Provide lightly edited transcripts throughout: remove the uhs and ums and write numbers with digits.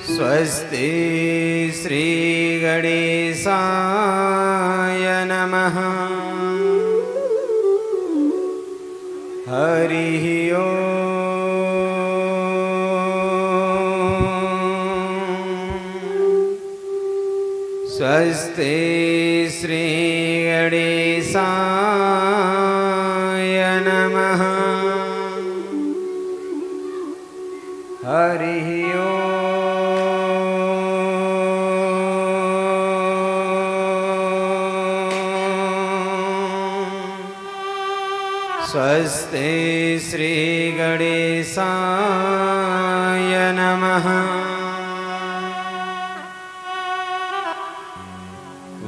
स्वस्ति श्री गणेशाय नमः। हरिः ओम्। स्वस्ति श्री गणेशाय नमः। हरिः ओम्। स्वस्ति श्री गणेशाय नमः।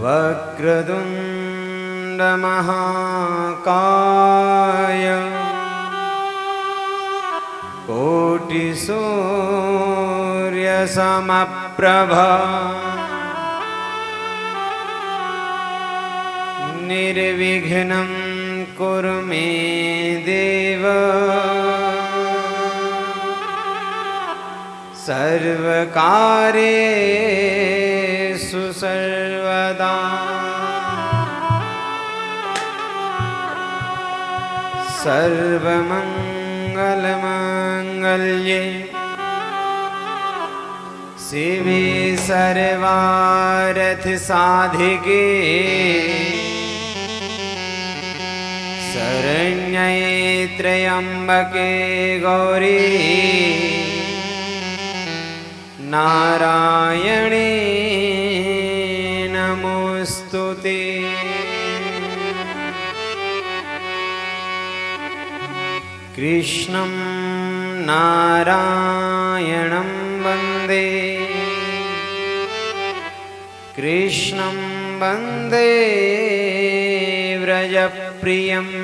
वक्रतुण्ड महाकाय कोटिसूर्यसमप्रभा निर्विघ्नं कुरु मे देव। सर्वकार्येषु सर्वदा सर्वमङ्गलमाङ्गल्ये शिवे सर्वार्थसाधिके शरण्ये त्र्यम्बके गौरी नारायणे नमोस्तुते। कृष्णं नारायणं वन्दे कृष्णं वन्दे व्रजप्रियम्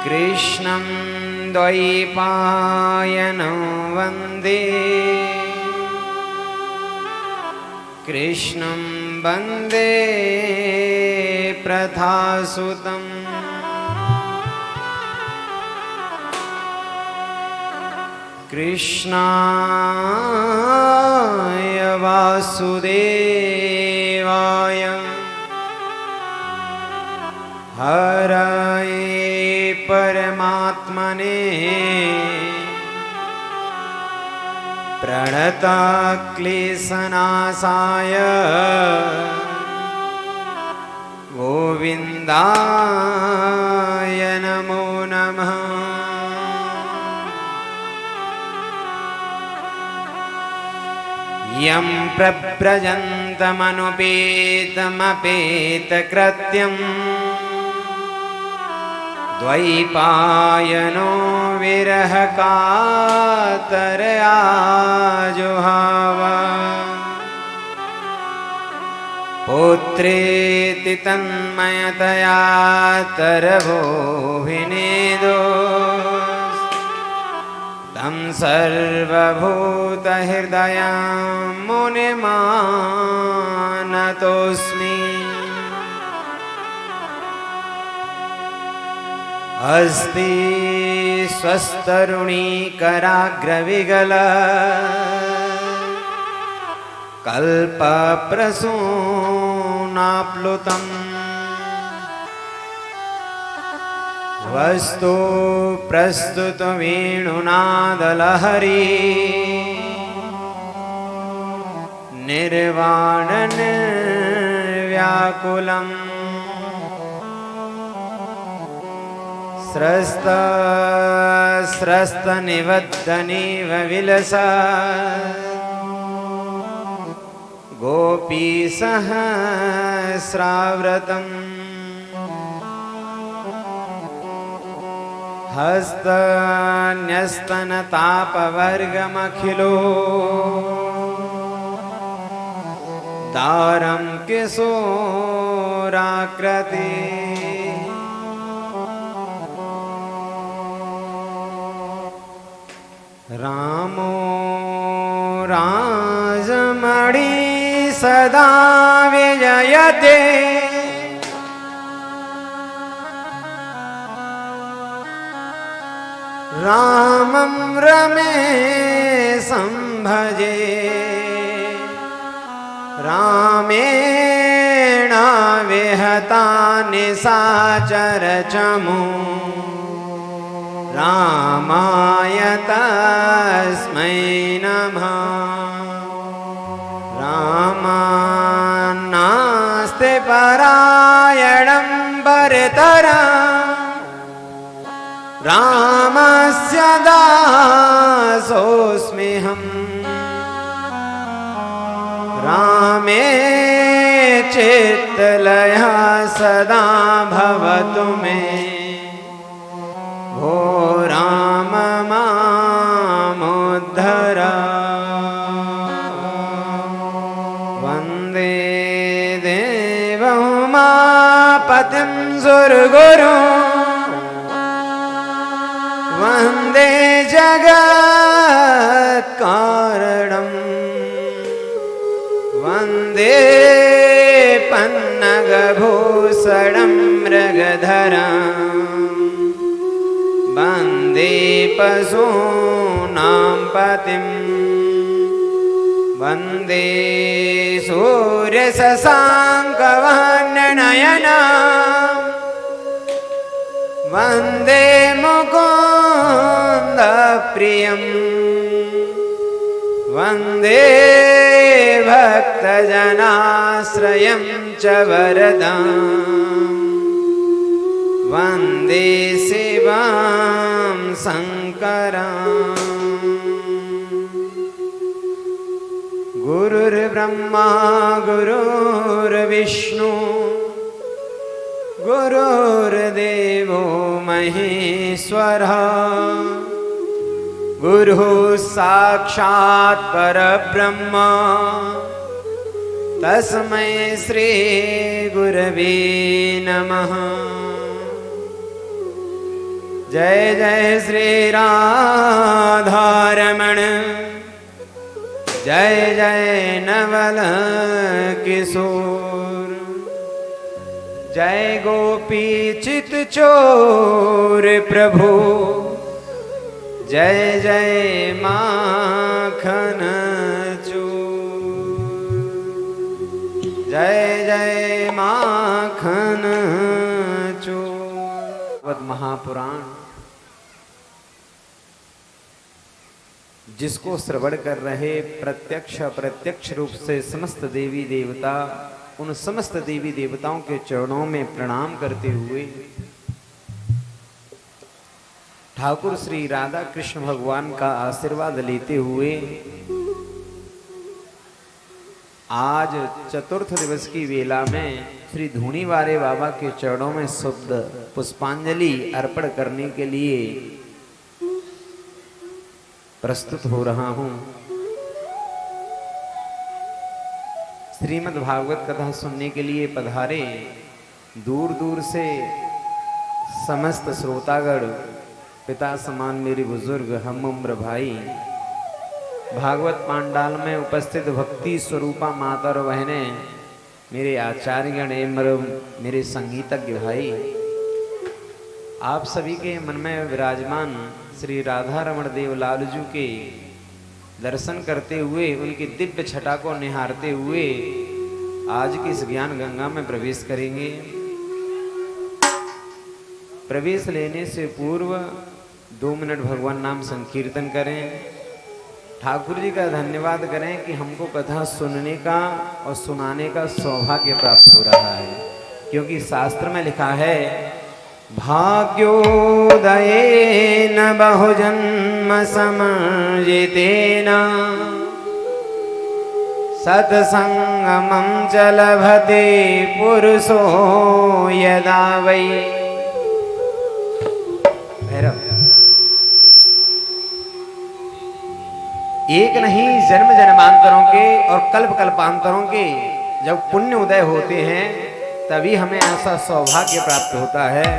कृष्णं द्वैपायनं वन्दे कृष्णं वन्दे प्रथासुतम्। कृष्णाय वासुदेवाय हरये परमात्मने प्रणतक्लेशनाशाय गोविन्दाय नमो नमः। यं प्रव्रजन्तमनुपेतमपेतकृत्यम् द्वैपायनो विरहकातरया जुहाव। पुत्रेति तन्मयतया तरवोऽभिनेदो तं सर्वभूतहृदयं मुनिमानतोऽस्मि। अस्ति स्वस्तरुणीकराग्रविगल कल्पप्रसूनाप्लुतम् वस्तु प्रस्तुत वेणुनादलहरी निर्वाणन व्याकुलम्। स्रस्त स्रस्तनिवद्धनिव विलसा गोपीसहस्राव्रतम्। हस्तन्यस्तनतापवर्गमखिलो दारं किशोराकृति। रामो राजमणि सदा विजयते रामं रमेशं भजे रामेण विहता निशाचर चमू रामाय तस्मै नमः। रामान्नास्ति परायणं परतरम् रामस्य दासोऽस्म्यहम् रामे चित्तलयः सदा भवतु मे भो राम मामुद्धर। वन्दे देवोमापतिं सुरगुरुम् वन्दे जगत्कारणम् वन्दे पन्नगभूषणं मृगधरम् वन्दे पशूनां पतिम् वन्दे सूर्यशशाङ्कवर्णनयनम् वन्दे मुकुन्दप्रियम् वन्दे भक्तजनाश्रयं च वरदाम् वन्दे शिवं शङ्करम्। गुरुर्ब्रह्मा गुरुर्विष्णु गुरुर्देवो महेश्वरः गुरुः साक्षात् परब्रह्म तस्मै श्री गुरवे नमः। जय जय श्री राधारमण जय जय नवल किशोर जय गोपी चित चोर प्रभु जय जय माखन चोर जय जय माखन चोर। महापुराण जिसको श्रवण कर रहे प्रत्यक्ष अप्रत्यक्ष रूप से समस्त देवी देवता उन समस्त देवी देवताओं के चरणों में प्रणाम करते हुए ठाकुर श्री राधा कृष्ण भगवान का आशीर्वाद लेते हुए आज चतुर्थ दिवस की वेला में श्री धूणीवारे बाबा के चरणों में शुद्ध पुष्पांजलि अर्पण करने के लिए प्रस्तुत हो रहा हूं। श्रीमद् भागवत कथा सुनने के लिए पधारे दूर दूर से समस्त श्रोतागण, पिता समान मेरे बुजुर्ग, हम उम्र भाई, भागवत पांडाल में उपस्थित भक्ति स्वरूपा माता और बहनें, मेरे आचार्यगण एवं मेरे संगीतज्ञ भाई, आप सभी के मन में विराजमान श्री राधा रमण देव लालजू के दर्शन करते हुए उनकी दिव्य छटा को निहारते हुए आज की इस ज्ञान गंगा में प्रवेश करेंगे। प्रवेश लेने से पूर्व 2 मिनट भगवान नाम संकीर्तन करें, ठाकुर जी का धन्यवाद करें कि हमको कथा सुनने का और सुनाने का सौभाग्य प्राप्त हो रहा है, क्योंकि शास्त्र में लिखा है भाग्योदयेन बहुजन्म समर्जितेन सत्संगमं च लभते पुरुषो यदा वै। भैरव एक नहीं जन्म जन्मांतरों के और कल्प कल्पांतरों के जब पुण्य उदय होते हैं तभी हमें ऐसा सौभाग्य प्राप्त होता है।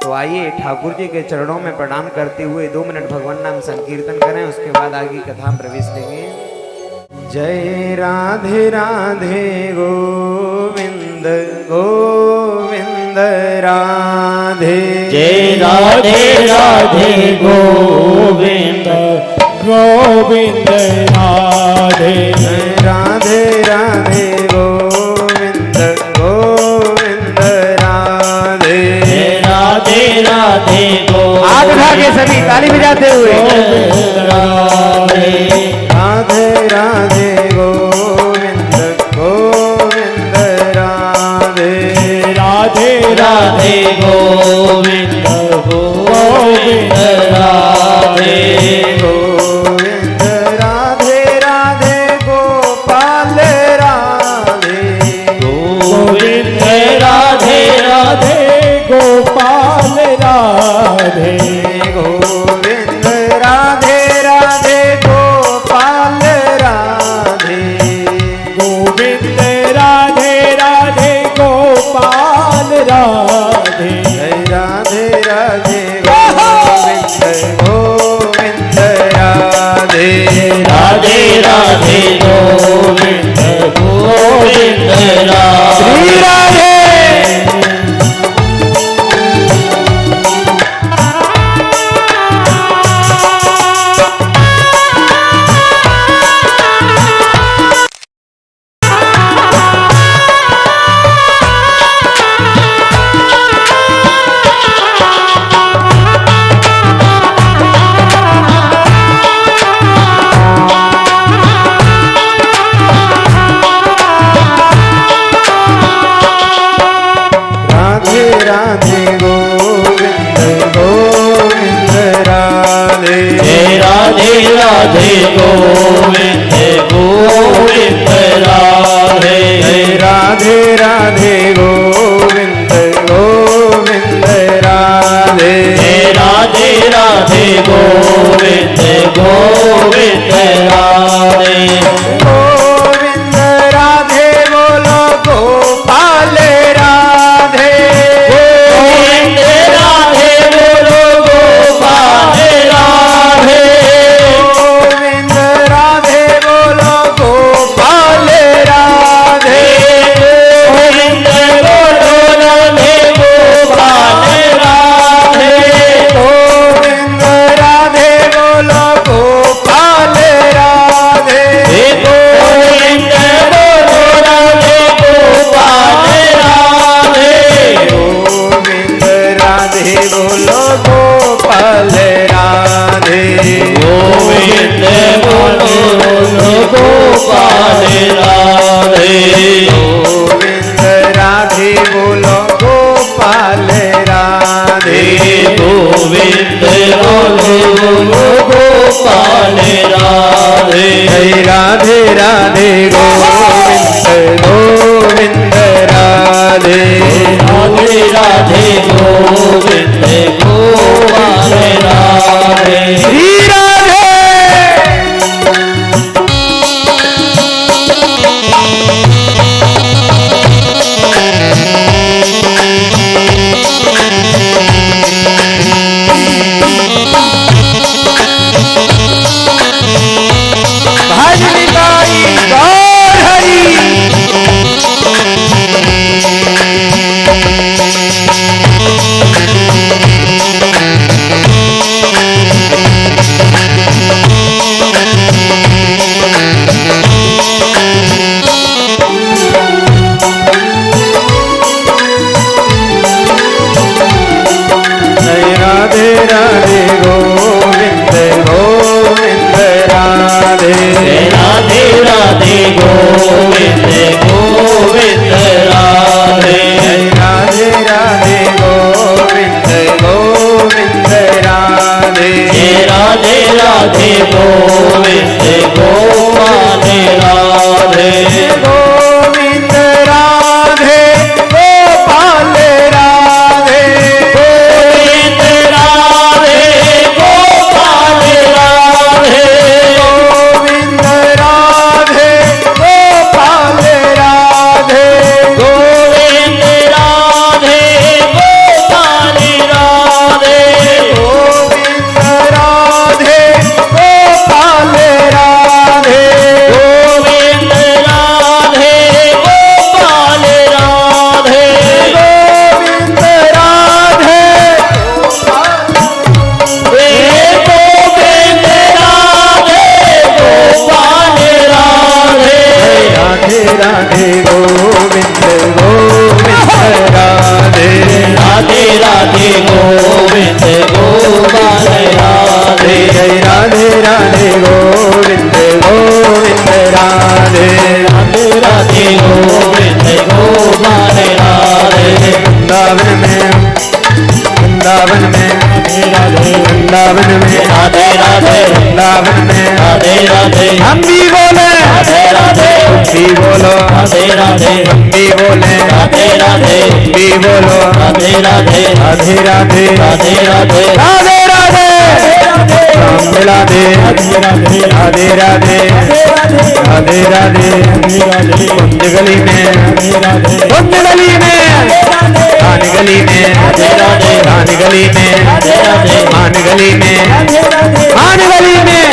तो आइए ठाकुर जी के चरणों में प्रणाम करते हुए 2 मिनट भगवान नाम संकीर्तन करें, उसके बाद आगे कथा में प्रवेश लेंगे। जय राधे राधे गोविंद गोविंद राधे राधे जय राधे राधे गोविंद गोविंद राधे राधे राधे गोविंद गोविंद राधे राधे राधे गोविंद। आग उठा के सभी ताली बजाते हुए राधे राधे राधे गोविंद गोविंद राधे राधे राधे गोविंद गोविंद राधे गोविंद राधे राधे गोपाल राधे गोविंद राधे राधे गोपाल राधे गोविंद राधे राधे गोपाल राधे गोविंद राधे राधे गोपाल राधे राधे राधे गोविंद गोविंद राधे राधे राधे गोविंद गोविंद राधे श्री राधे राधे राधे गोविंद गोविंद राधे राधे राधे गोविंद गोविंद राधे राधे राधे गोविंद गोविंद राधे राधे राधे गोविंद गोविंद राधे गोविंद राधे बोलो गोपाल राधे गोविंद राधे बोलो गोपाल राधे गोविंद राधे बोलो गोपाल राधे गोविंद बोलो राधे गोपाल राधे गोविंद राधे बोलो गोपाल राधे गोविंद बोलो राधे गोपाल राधे गोविंद राधे बोलो गोपाल राधे गोविंद बोलो गोपाल राधे गोविंद राधे बोलो गोपाल राधे गोविंद बोलो गोपाल राधे राधे राधे गोविंद गोविंद राधे राधे राधे गोविंद गोपाल राधे श्री राधे भजन गाई गौर हरि राधे राधे गोविंद गोविंद राधे राधे राधे गोविंद गोविंद राधे राधे राधे गोविंद गोविंद राधे राधे राधे गोविंद गोपाल राधे गोविंद राधे गोपाल राधे गोविंद राधे गोपाल राधे गोविंद राधे गोपाल राधे गोविंद राधे गोपाल राधे गोविंद राधे गोपाल वृंदावन में राधे राधे वृंदावन में राधे राधे वृंदावन में राधे राधे हम भी बोले राधे राधे तुम भी बोलो राधे राधे हम भी बोले राधे राधे तुम भी बोलो राधे राधे राधे राधे राधे राधे राधे राधे राम मिला दे राधे राधे राधे राधे कुंज गली में कुंज गली में मान गली में मान गली में मान गली में मान गली में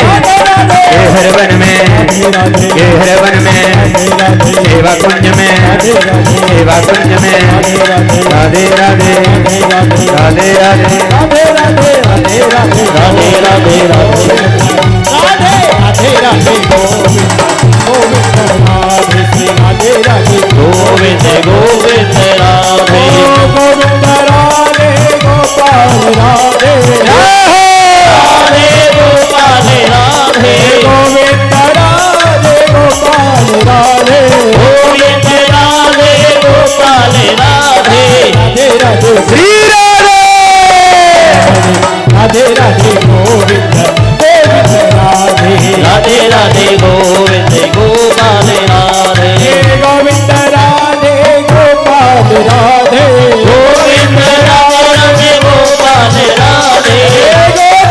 हर वन में हर वन में सेवा कुंज में सेवा कुंज में राधे राधे राधे राधे राधे राधे राधे राधे राधे राधे राधे राधे राधे गोविंद गोविंद राधे गोविंद राधे गोपाल राधे राधे गोपाल राधे गोविंद राधे गोपाल राधे गोविंद राधे गोपाल राधे राधे राधे श्री राधे राधे गोविंद गोविंद राधे राधे राधे गोविंद गोपाल राधे गोविंद राधे गोपाल राधे गोविंद राधे गोपाल राधे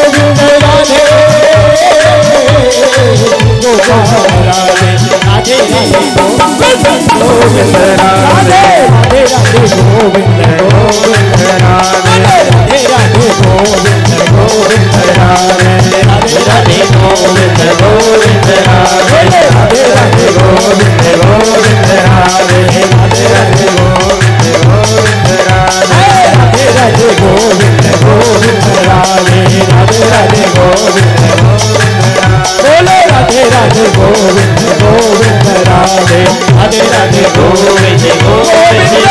गोविंद राधे गोविंद राधे राधे राधे गोविंद गोविंद राधे राधे राधे गोविंद गोविंद राधे राधे राधे गोविंद गोविंद राधे राधे राधे गोविंद गोविंद राधे राधे राधे गोविंद गोविंद राधे राधे राधे गोविंद गोविंद राधे राधे राधे गोविंद बोले राधे राधे गोविंद गोविंद राधे राधे राधे गोविंद गोविंद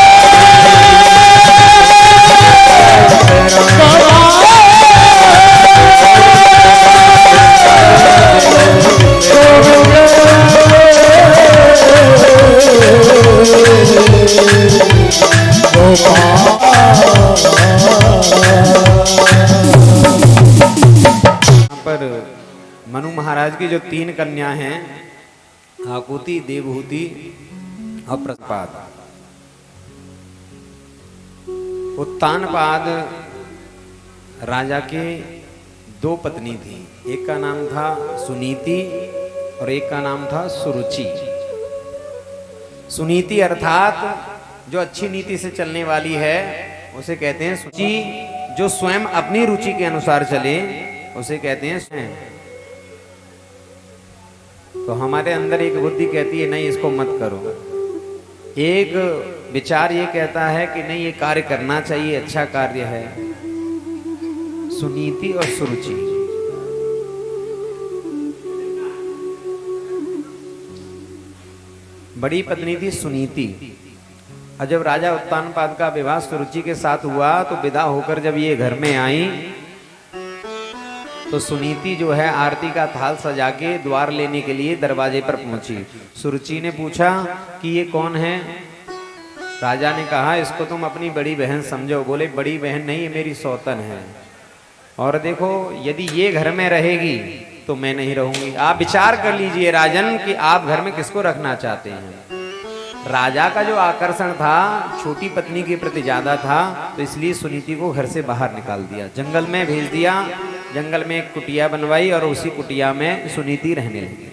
पर मनु महाराज की जो 3 कन्या हैं आकुति देवहूति और प्रतापाद। उत्तानपाद राजा के 2 पत्नी थी, एक का नाम था सुनीति और एक का नाम था सुरुचि। सुनीति अर्थात जो अच्छी नीति से चलने वाली है उसे कहते हैं सुचि, जो स्वयं अपनी रुचि के अनुसार चले उसे कहते हैं स्वयं। तो हमारे अंदर एक बुद्धि कहती है नहीं इसको मत करो, एक विचार ये कहता है कि नहीं ये कार्य करना चाहिए, अच्छा कार्य है। सुनीति और सुरुचि। बड़ी पत्नी थी सुनीति, और जब राजा उत्तानपाद का विवाह सुरुचि के साथ हुआ तो विदा होकर जब ये घर में आई तो सुनीति जो है आरती का थाल सजा के द्वार लेने के लिए दरवाजे पर पहुंची। सुरुचि ने पूछा कि ये कौन है? राजा ने कहा इसको तुम अपनी बड़ी बहन समझो। बोले बड़ी बहन नहीं, ये मेरी सौतन है, और देखो यदि ये घर में रहेगी तो मैं नहीं रहूंगी। आप विचार कर लीजिए राजन कि आप घर में किसको रखना चाहते हैं। राजा का जो आकर्षण था छोटी पत्नी के प्रति ज्यादा था, तो इसलिए सुनीति को घर से बाहर निकाल दिया, जंगल में भेज दिया। जंगल में एक कुटिया बनवाई और उसी कुटिया में सुनीति रहने लगी।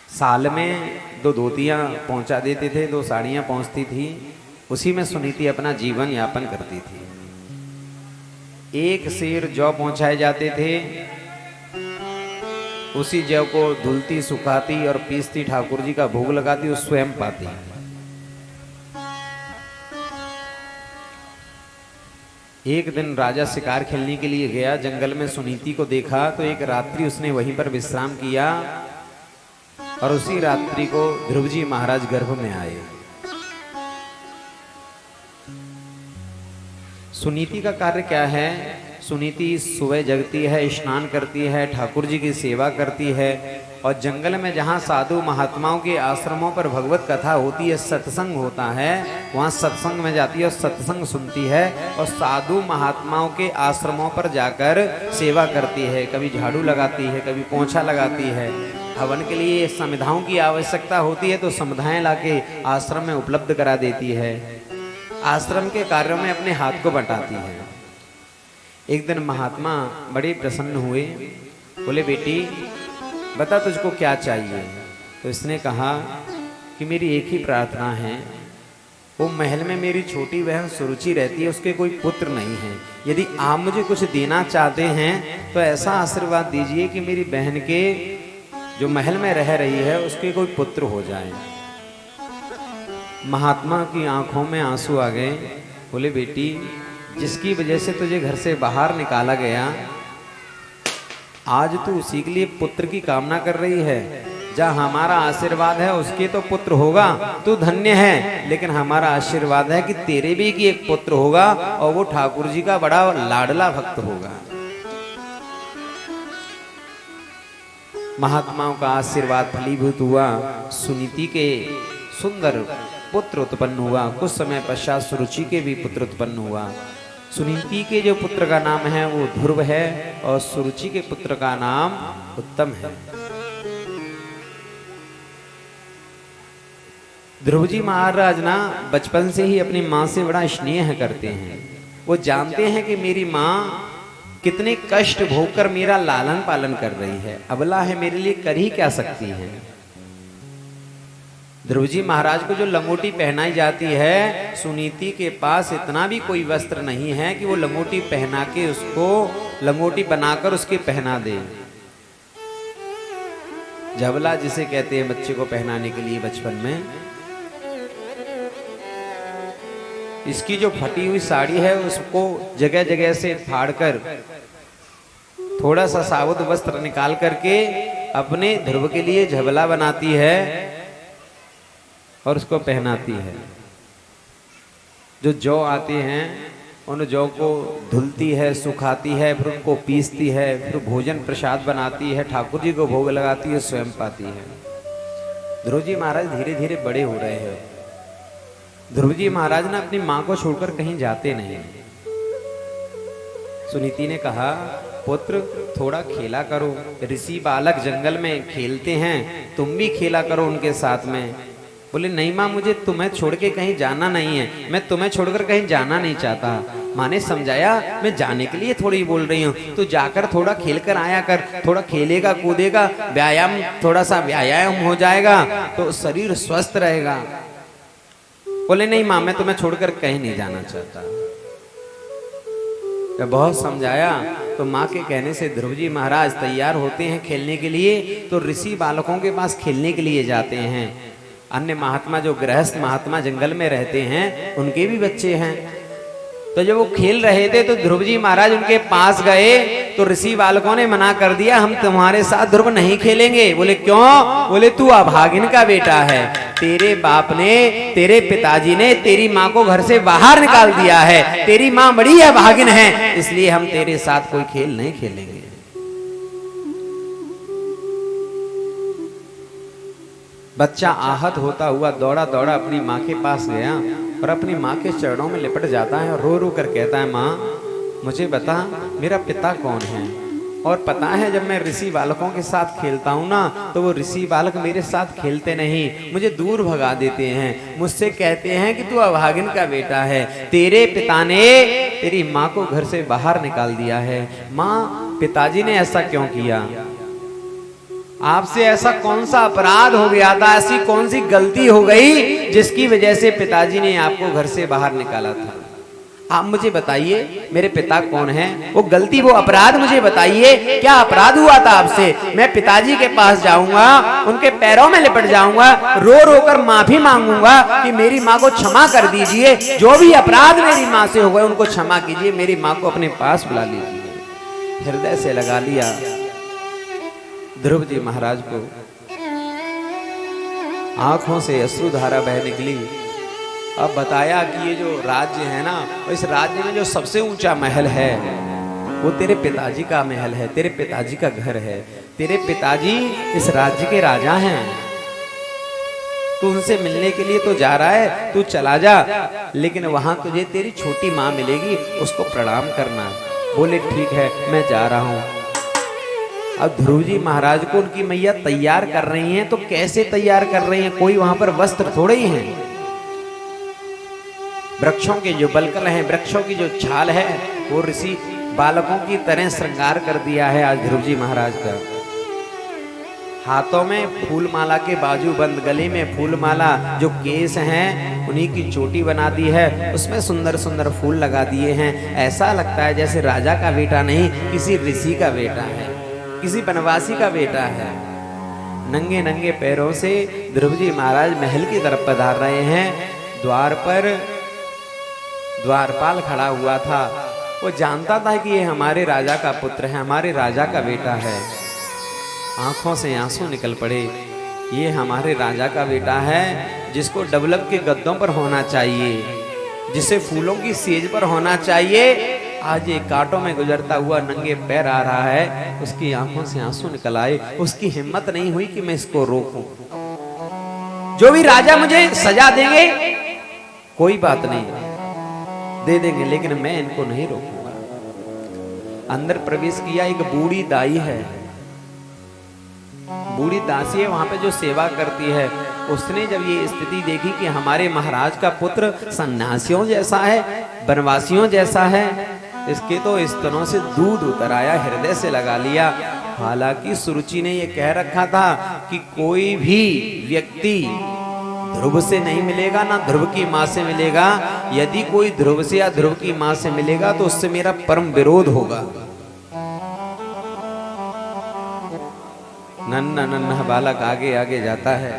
साल में 2 धोतियां पहुंचा देते थे, 2 साड़ियां पहुंचती थी, उसी में सुनीति अपना जीवन यापन करती थी। एक सेर जौ पहुंचाए जाते थे, उसी जौ को धुलती सुखाती और पीसती, ठाकुर जी का भोग लगाती, उस स्वयं पाती। एक दिन राजा शिकार खेलने के लिए गया, जंगल में सुनीति को देखा तो एक रात्रि उसने वहीं पर विश्राम किया, और उसी रात्रि को ध्रुव जी महाराज गर्भ में आए। सुनीति का कार्य क्या है? सुनीति सुबह जगती है, स्नान करती है, ठाकुर जी की सेवा करती है, और जंगल में जहाँ साधु महात्माओं के आश्रमों पर भगवत कथा होती है, सत्संग होता है, वहाँ सत्संग में जाती है और सत्संग सुनती है और साधु महात्माओं के आश्रमों पर जाकर सेवा करती है। कभी झाड़ू लगाती है, कभी पोंछा लगाती है। हवन के लिए समिधाओं की आवश्यकता होती है तो समिधाएं लाके आश्रम में उपलब्ध करा देती है। आश्रम के कार्यों में अपने हाथ को बंटाती है। एक दिन महात्मा बड़े प्रसन्न हुए, बोले बेटी बता तुझको क्या चाहिए। तो इसने कहा कि मेरी एक ही प्रार्थना है, वो महल में मेरी छोटी बहन सुरुचि रहती है, उसके कोई पुत्र नहीं है। यदि आप मुझे कुछ देना चाहते हैं तो ऐसा आशीर्वाद दीजिए कि मेरी बहन के जो महल में रह रही है उसके कोई पुत्र हो जाए। महात्मा की आंखों में आंसू आ गए। बोले बेटी जिसकी वजह से तुझे घर से बाहर निकाला गया, आज तू उसी के लिए पुत्र की कामना कर रही है। जहाँ हमारा आशीर्वाद है उसके तो पुत्र होगा, तू धन्य है, लेकिन हमारा आशीर्वाद है कि तेरे भी की एक पुत्र होगा और वो ठाकुर जी का बड़ा लाडला भक्त होगा। महात्माओं का आशीर्वाद फलीभूत हुआ। सुनीति के सुंदर पुत्र उत्पन्न हुआ। कुछ समय पश्चात सुरुचि के भी पुत्र उत्पन्न हुआ। सुनीति के जो पुत्र का नाम है वो ध्रुव है और सुरुचि के पुत्र का नाम उत्तम है। ध्रुव जी महाराज ना बचपन से ही अपनी माँ से बड़ा स्नेह करते हैं। वो जानते हैं कि मेरी माँ कितने कष्ट भोगकर मेरा लालन पालन कर रही है, अबला है, मेरे लिए कर ही क्या सकती है। ध्रुव जी महाराज को जो लंगोटी पहनाई जाती है, सुनीति के पास इतना भी कोई वस्त्र नहीं है कि वो लंगोटी पहना के उसको लंगोटी बनाकर उसके पहना दे। झबला जिसे कहते हैं बच्चे को पहनाने के लिए बचपन में, इसकी जो फटी हुई साड़ी है उसको जगह जगह से फाड़कर थोड़ा सा साबुत वस्त्र निकाल करके अपने ध्रुव के लिए झबला बनाती है और उसको पहनाती है। जो जौ आते हैं उन जौ को धुलती है, सुखाती है, फिर उनको पीसती है, फिर भोजन प्रसाद बनाती है, ठाकुर जी को भोग लगाती है, स्वयं पाती है। ध्रुव जी महाराज धीरे धीरे बड़े हो रहे हैं। ध्रुव जी महाराज ना अपनी माँ को छोड़कर कहीं जाते नहीं। सुनीति ने कहा पुत्र थोड़ा खेला करो, ऋषि बालक जंगल में खेलते हैं, तुम भी खेला करो उनके साथ में। बोले नहीं माँ, मुझे तुम्हें छोड़ के कहीं जाना नहीं है, मैं तुम्हें छोड़कर कहीं जाना नहीं चाहता। माँ ने समझाया मैं जाने के लिए थोड़ी बोल रही हूँ, तो जाकर थोड़ा खेल कर आया कर, थोड़ा खेलेगा कूदेगा, व्यायाम थोड़ा सा व्यायाम हो जाएगा तो शरीर स्वस्थ रहेगा। बोले नहीं माँ, मैं तुम्हें छोड़कर कहीं नहीं जाना चाहता। जब बहुत समझाया तो माँ के कहने से ध्रुव जी महाराज तैयार होते हैं खेलने के लिए, तो ऋषि बालकों के पास खेलने के लिए जाते हैं। अन्य महात्मा जो गृहस्थ महात्मा जंगल में रहते हैं उनके भी बच्चे हैं। तो जब वो खेल रहे थे तो ध्रुव जी महाराज उनके पास गए तो ऋषि बालकों ने मना कर दिया, हम तुम्हारे साथ ध्रुव नहीं खेलेंगे। बोले क्यों? बोले तू अभागिन का बेटा है, तेरे बाप ने, तेरे पिताजी ने तेरी माँ को घर से बाहर निकाल दिया है, तेरी माँ बड़ी अभागिन है, इसलिए हम तेरे साथ कोई खेल नहीं खेलेंगे। बच्चा आहत होता हुआ दौड़ा दौड़ा अपनी माँ के पास गया और अपनी माँ के चरणों में लिपट जाता है और रो रो कर कहता है, माँ मुझे बता मेरा पिता कौन है। और पता है जब मैं ऋषि बालकों के साथ खेलता हूँ ना तो वो ऋषि बालक मेरे साथ खेलते नहीं, मुझे दूर भगा देते हैं, मुझसे कहते हैं कि तू अभागिन का बेटा है, तेरे पिता ने तेरी माँ को घर से बाहर निकाल दिया है। माँ पिताजी ने ऐसा क्यों किया? आपसे ऐसा कौन सा अपराध हो गया था, ऐसी कौन सी गलती हो गई जिसकी वजह से पिताजी ने आपको घर से बाहर निकाला था? आप मुझे बताइए मेरे पिता कौन है, वो गलती वो अपराध मुझे बताइए, क्या अपराध हुआ था आपसे? मैं पिताजी के पास जाऊंगा, उनके पैरों में लिपट जाऊंगा, रो रो कर माफी मांगूंगा कि मेरी माँ को क्षमा कर दीजिए, जो भी अपराध मेरी माँ से हो गए उनको क्षमा कीजिए, मेरी माँ को अपने पास बुला लीजिए। हृदय से लगा लिया ध्रुव जी महाराज को, आंखों से अश्रुधारा बह निकली। अब बताया कि ये जो राज्य है ना, इस राज्य में जो सबसे ऊंचा महल है वो तेरे पिताजी का महल है, तेरे पिताजी का घर है, तेरे पिताजी इस राज्य के राजा हैं। तू उनसे मिलने के लिए तो जा रहा है, तू चला जा, लेकिन वहां तुझे तेरी छोटी माँ मिलेगी, उसको प्रणाम करना। बोले ठीक है, मैं जा रहा हूं। अब ध्रुव जी महाराज को उनकी मैया तैयार कर रही हैं, तो कैसे तैयार कर रही हैं? कोई वहां पर वस्त्र थोड़े ही हैं। वृक्षों के जो बलकल हैं, वृक्षों की जो छाल है, वो ऋषि बालकों की तरह श्रृंगार कर दिया है आज ध्रुव जी महाराज का। हाथों में फूल माला के बाजू बंद, गले में फूल माला, जो केस हैं उन्हीं की चोटी बना दी है, उसमें सुंदर सुंदर फूल लगा दिए हैं। ऐसा लगता है जैसे राजा का बेटा नहीं, किसी ऋषि का बेटा है, किसी बनवासी का बेटा है। नंगे नंगे पैरों से ध्रुव जी महाराज महल की तरफ पधार रहे हैं। द्वार पर द्वारपाल खड़ा हुआ था। वो जानता था कि ये हमारे राजा का पुत्र है, हमारे राजा का बेटा है। आंखों से आंसू निकल पड़े। ये हमारे राजा का बेटा है, जिसको डबलप के गद्दों पर होना चाहिए, जिसे फूलों की सेज पर होना चाहिए। आज ये कांटों में गुजरता हुआ नंगे पैर आ रहा है। उसकी आंखों से आंसू निकल आए। उसकी हिम्मत नहीं हुई कि मैं इसको रोकूं। जो भी राजा मुझे सजा देंगे कोई बात नहीं, दे देंगे, लेकिन मैं इनको नहीं रोकूंगा। अंदर प्रवेश किया। एक बूढ़ी दाई है, बूढ़ी दासी है, वहां पे जो सेवा करती है। उसने जब ये स्थिति देखी कि हमारे महाराज का पुत्र सन्यासियों जैसा है, बनवासियों जैसा है, इसके तो स्तनों से दूध उतर आया, हृदय से लगा लिया। हालांकि सुरुचि ने ये कह रखा था कि कोई भी व्यक्ति ध्रुव से नहीं मिलेगा, ना ध्रुव की माँ से मिलेगा। यदि कोई ध्रुव से या ध्रुव की माँ से मिलेगा तो उससे मेरा परम विरोध होगा। नन्हा नन्हा बालक आगे आगे जाता है।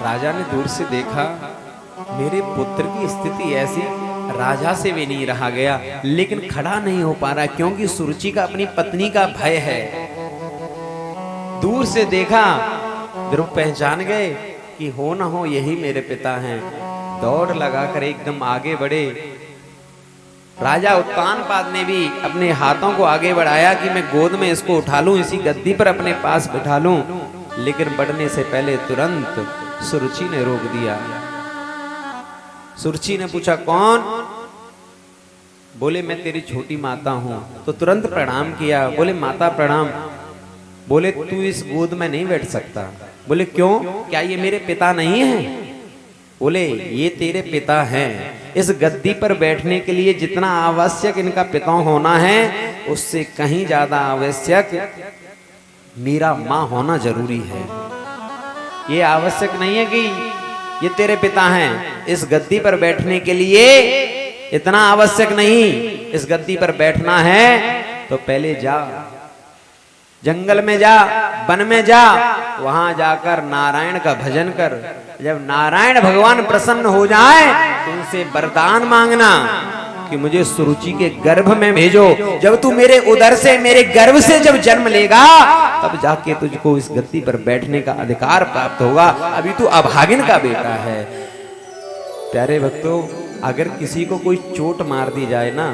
राजा ने दूर से देखा, मेरे पुत्र की स्थिति ऐसी, राजा से भी नहीं रहा गया, लेकिन खड़ा नहीं हो पा रहा, क्योंकि सुरुचि का अपनी पत्नी का भय है। दूर से देखा, ध्रुव पहचान गए कि हो ना हो यही मेरे पिता हैं। दौड़ लगाकर एकदम आगे बढ़े। राजा उत्तानपाद ने भी अपने हाथों को आगे बढ़ाया कि मैं गोद में इसको उठा लूं, इसी गद्दी पर अपने पास बिठा लूं, लेकिन बढ़ने से पहले तुरंत सुरुचि ने रोक दिया। सुरुचि ने पूछा कौन? बोले मैं तेरी छोटी माता हूं। तो तुरंत प्रणाम किया। बोले माता प्रणाम। बोले तू इस गोद में नहीं बैठ सकता। बोले क्यों? क्या ये मेरे पिता नहीं हैं? बोले ये तेरे पिता हैं। इस गद्दी पर बैठने के लिए जितना आवश्यक इनका पिता होना है, उससे कहीं ज्यादा आवश्यक मेरा माँ होना जरूरी है। ये आवश्यक नहीं है कि ये तेरे पिता हैं। इस गद्दी पर बैठने के लिए इतना आवश्यक नहीं। इस गद्दी पर बैठना है तो पहले जा, जंगल में जा, वन में जा, वहां जाकर नारायण का भजन कर। जब नारायण भगवान प्रसन्न हो जाए तो उनसे वरदान मांगना कि मुझे सुरुचि के गर्भ में भेजो। जब तू मेरे उदर से, मेरे गर्भ से जब जन्म लेगा, तब जाके तुझको इस गद्दी पर बैठने का अधिकार प्राप्त होगा। अभी तू अभागिन का बेटा है। प्यारे भक्तों, अगर किसी को कोई चोट मार दी जाए ना,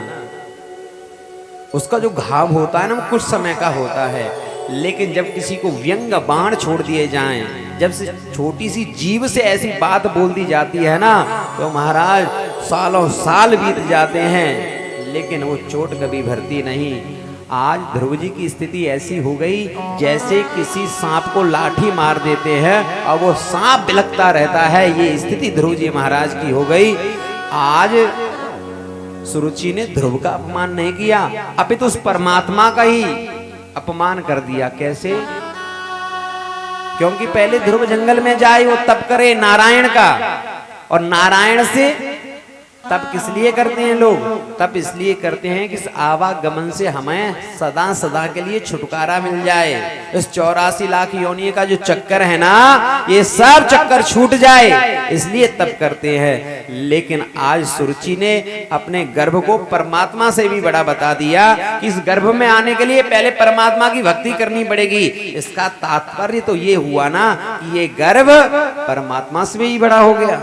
उसका जो घाव होता है ना, वो कुछ समय का होता है, लेकिन जब किसी को व्यंग बाण छोड़ दिए जाएं, जब से छोटी सी जीव से ऐसी बात बोल दी जाती है ना, तो महाराज सालों साल बीत जाते हैं, लेकिन वो चोट कभी भरती नहीं। आज ध्रुव जी की स्थिति ऐसी हो गई जैसे किसी सांप को लाठी मार देते हैं और वो सांप बिलखता रहता है। ये स्थिति ध्रुव जी महाराज की हो गई। आज सुरुचि ने ध्रुव का अपमान नहीं किया, अपितु उस परमात्मा का ही अपमान कर दिया। कैसे? क्योंकि पहले ध्रुव जंगल में जाए, वो तप करे नारायण का, और नारायण से तब किस लिए करते हैं लोग? तब इसलिए करते हैं कि इस आवागमन से हमें सदा सदा के लिए छुटकारा मिल जाए। इस 84 लाख योनि का जो चक्कर है ना, ये सब चक्कर छूट जाए, इसलिए तब करते हैं। लेकिन आज सुरुचि ने अपने गर्भ को परमात्मा से भी बड़ा बता दिया कि इस गर्भ में आने के लिए पहले परमात्मा की भक्ति करनी पड़ेगी। इसका तात्पर्य तो ये हुआ ना कि ये गर्भ परमात्मा से भी बड़ा हो गया।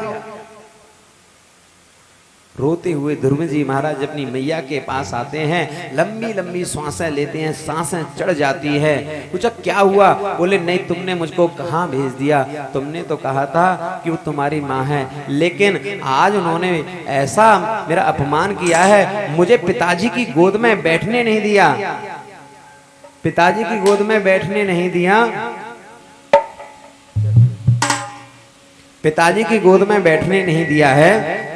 रोते हुए ध्रुव जी महाराज अपनी मैया के पास आते हैं, लंबी लंबी सांसें लेते हैं, सांसें चढ़ जाती है। पूछा क्या हुआ? बोले नहीं, तुमने मुझको कहाँ भेज दिया? तुमने तो कहा था कि वो तुम्हारी माँ है, लेकिन आज उन्होंने ऐसा मेरा अपमान किया है, मुझे पिताजी की गोद में बैठने नहीं दिया, पिताजी की गोद में बैठने नहीं दिया, पिताजी की गोद में बैठने नहीं दिया है।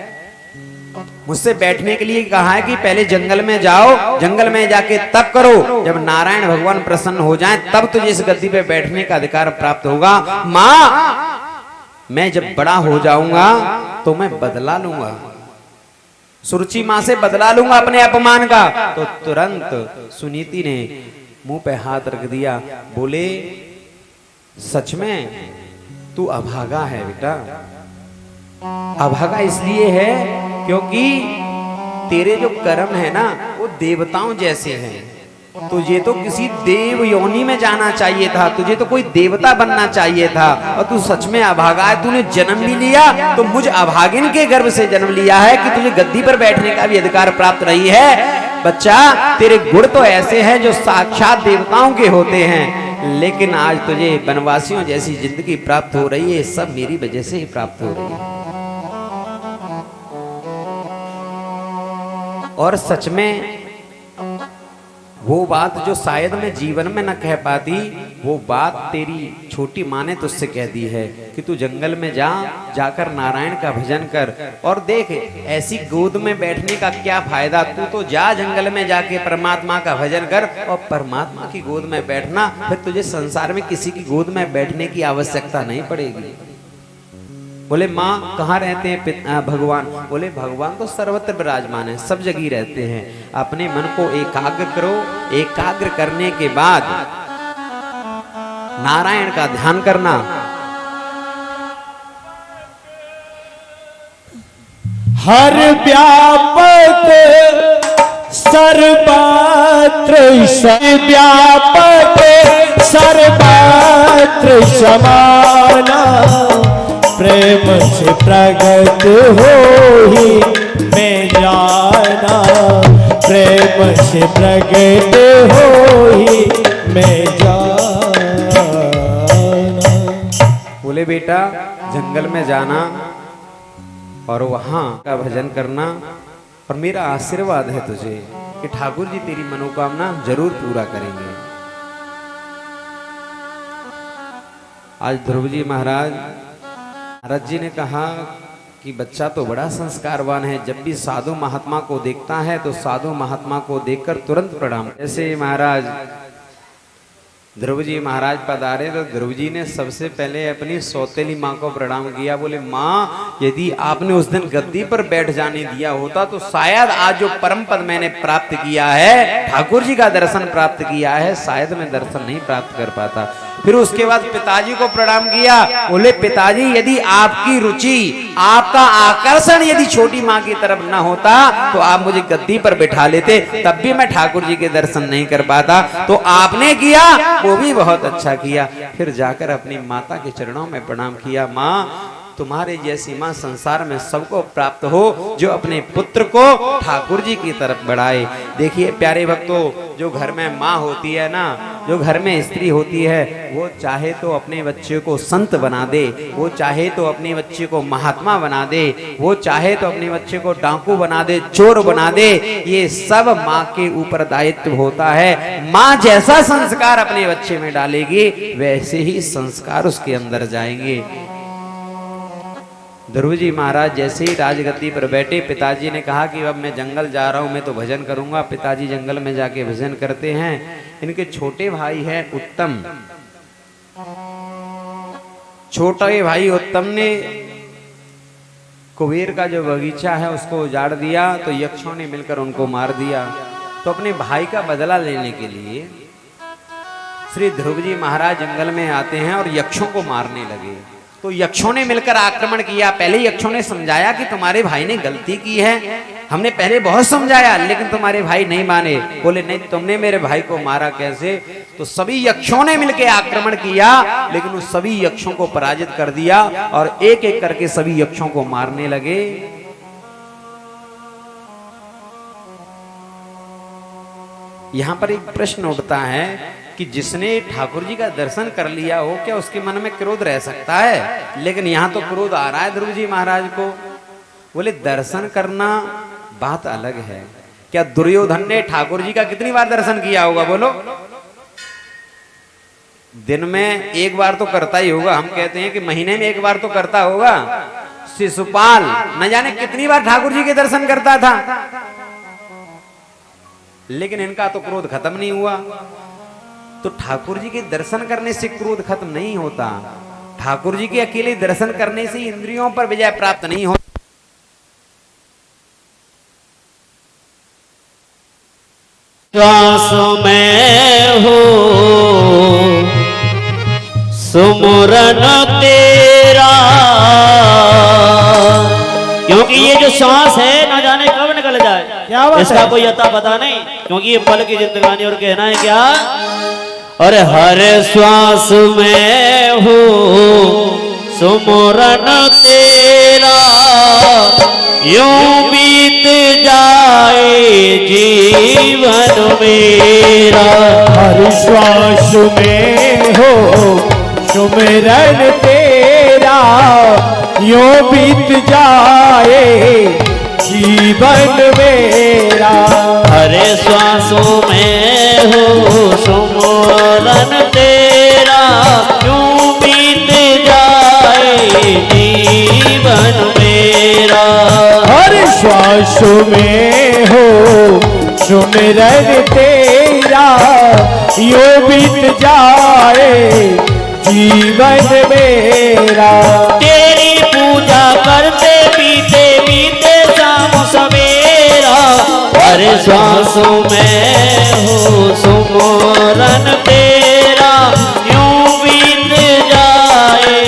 मुझसे बैठने के लिए कहा है कि पहले जंगल में जाओ, जंगल में जाके तप करो, जब नारायण भगवान प्रसन्न हो जाएं तब तुझे इस गद्दी पे बैठने का अधिकार प्राप्त होगा। माँ, मैं जब बड़ा हो जाऊंगा तो मैं बदला लूंगा, सुरुचि माँ से बदला लूंगा अपने अपमान का। तो तुरंत सुनीति ने मुंह पे हाथ रख दिया, बोले सच में तू अभागा है बेटा। अभागा इसलिए है क्योंकि तेरे जो कर्म है ना वो देवताओं जैसे हैं। तुझे तो किसी देव योनि में जाना चाहिए था, तुझे तो कोई देवता बनना चाहिए था, और तू सच में अभागा है। तूने जन्म भी लिया तो मुझ अभागिन के गर्भ से जन्म लिया है कि तुझे गद्दी पर बैठने का भी अधिकार प्राप्त नहीं है। बच्चा, तेरे गुण तो ऐसे हैं जो साक्षात देवताओं के होते हैं, लेकिन आज तुझे वनवासियों जैसी जिंदगी प्राप्त हो रही है, सब मेरी वजह से ही प्राप्त हो रही है। और सच में वो बात जो शायद मैं जीवन में न कह पाती, वो बात तेरी छोटी माँ ने तुझसे कह दी है कि तू जंगल में जाकर नारायण का भजन कर। और देख, ऐसी गोद में बैठने का क्या फायदा, तू तो जा जंगल में जाके परमात्मा का भजन कर, और परमात्मा की गोद में बैठना, फिर तुझे संसार में किसी की गोद में बैठने की आवश्यकता नहीं पड़ेगी। बोले माँ कहाँ रहते हैं भगवान? बोले भगवान तो सर्वत्र विराजमान है, सब जगह रहते हैं। अपने मन को एकाग्र करो, एकाग्र करने के बाद नारायण का ध्यान करना। हर व्यापक सर्वत्र व्यापक सर्वत्र समाना, प्रेम से प्रगट हो ही मैं जाना, प्रेम से प्रगट हो ही मैं जाना। बोले बेटा जंगल में जाना और वहां का भजन करना, और मेरा आशीर्वाद है तुझे कि ठाकुर जी तेरी मनोकामना जरूर पूरा करेंगे। आज ध्रुव जी महाराज जी ने कहा कि बच्चा तो बड़ा संस्कारवान है, जब भी साधु महात्मा को देखता है तो साधु महात्मा को देखकर तुरंत प्रणाम। जैसे महाराज ध्रुव जी महाराज पधारे तो ध्रुव जी ने सबसे पहले अपनी सौतेली माँ को प्रणाम किया। बोले माँ, यदि आपने उस दिन गद्दी पर बैठ जाने दिया होता तो शायद आज जो परम पद मैंने प्राप्त किया है, ठाकुर जी का दर्शन प्राप्त किया है, शायद मैं दर्शन नहीं प्राप्त कर पाता। फिर उसके बाद पिताजी को प्रणाम किया। बोले पिताजी, यदि आपकी रुचि, आपका आकर्षण यदि छोटी माँ की तरफ न होता तो आप मुझे गद्दी पर बिठा लेते, तब भी मैं ठाकुर जी के दर्शन नहीं कर पाता। तो आपने किया, वो भी बहुत अच्छा किया। फिर जाकर अपनी माता के चरणों में प्रणाम किया। माँ, तुम्हारे जैसी माँ संसार में सबको प्राप्त हो, जो अपने पुत्र को ठाकुर जी की तरफ बढ़ाए। देखिए प्यारे भक्तों, जो घर में माँ होती है ना, जो घर में स्त्री होती है, वो चाहे तो अपने बच्चे को संत बना दे, वो चाहे तो अपने बच्चे को महात्मा बना दे, वो चाहे तो अपने बच्चे को डाकू बना दे, चोर बना दे। ये सब माँ के ऊपर दायित्व होता है। माँ जैसा संस्कार अपने बच्चे में डालेगी, वैसे ही संस्कार उसके अंदर जाएंगे। ध्रुव जी महाराज जैसे ही राजगद्दी पर बैठे, पिताजी ने कहा कि अब मैं जंगल जा रहा हूं, मैं तो भजन करूंगा। पिताजी जंगल में जाके भजन करते हैं। इनके छोटे भाई हैं उत्तम। छोटे भाई उत्तम ने कुबेर का जो बगीचा है उसको उजाड़ दिया, तो यक्षों ने मिलकर उनको मार दिया। तो अपने भाई का बदला लेने के लिए श्री ध्रुव जी महाराज जंगल में आते हैं और यक्षों को मारने लगे। तो यक्षों ने मिलकर आक्रमण किया। पहले यक्षों ने समझाया कि तुम्हारे भाई ने गलती की है, हमने पहले बहुत समझाया, लेकिन तुम्हारे भाई नहीं माने। बोले नहीं, तुमने मेरे भाई को मारा कैसे? तो सभी यक्षों ने मिलकर आक्रमण किया, लेकिन उस सभी यक्षों को पराजित कर दिया और एक एक करके सभी यक्षों को मारने लगे। यहां पर एक प्रश्न उठता है कि जिसने ठाकुर जी का दर्शन कर लिया हो, क्या उसके मन में क्रोध रह सकता है? लेकिन यहां तो क्रोध आ रहा है ध्रुव जी महाराज को। बोले दर्शन करना बात अलग है। क्या दुर्योधन ने ठाकुर जी का कितनी बार दर्शन किया होगा? बोलो। दिन में एक बार तो करता ही होगा। हम कहते हैं कि महीने में एक बार तो करता होगा। शिशुपाल न जाने कितनी बार ठाकुर जी के दर्शन करता था, लेकिन इनका तो क्रोध खत्म नहीं हुआ। तो ठाकुर जी के दर्शन करने से क्रोध खत्म नहीं होता। ठाकुर जी के अकेले दर्शन करने से इंद्रियों पर विजय प्राप्त नहीं होती। श्वास में हो सुमरन तेरा, क्योंकि ये जो श्वास है ना जाने कब निकल जाए, क्या इसका कोई अता पता नहीं। क्योंकि ये पल की जिंदगानी और कहना है क्या, और हर श्वास में हो सुमरन तेरा, यूं बीत जाए जीवन मेरा। हर श्वास में हो सुमिरन तेरा, यूं बीत जाए जीवन मेरा। हर श्वासों में हो सुमरन तेरा, यूं बीत जाए जीवन मेरा। हर श्वास में हो सुमिरन तेरा, यूं बीत जाए जीवन मेरा। तेरी पूजा करते बीते बीते शाम सवेरा, हर श्वासों में हो सुमरन तेरा, यूं बीत जाए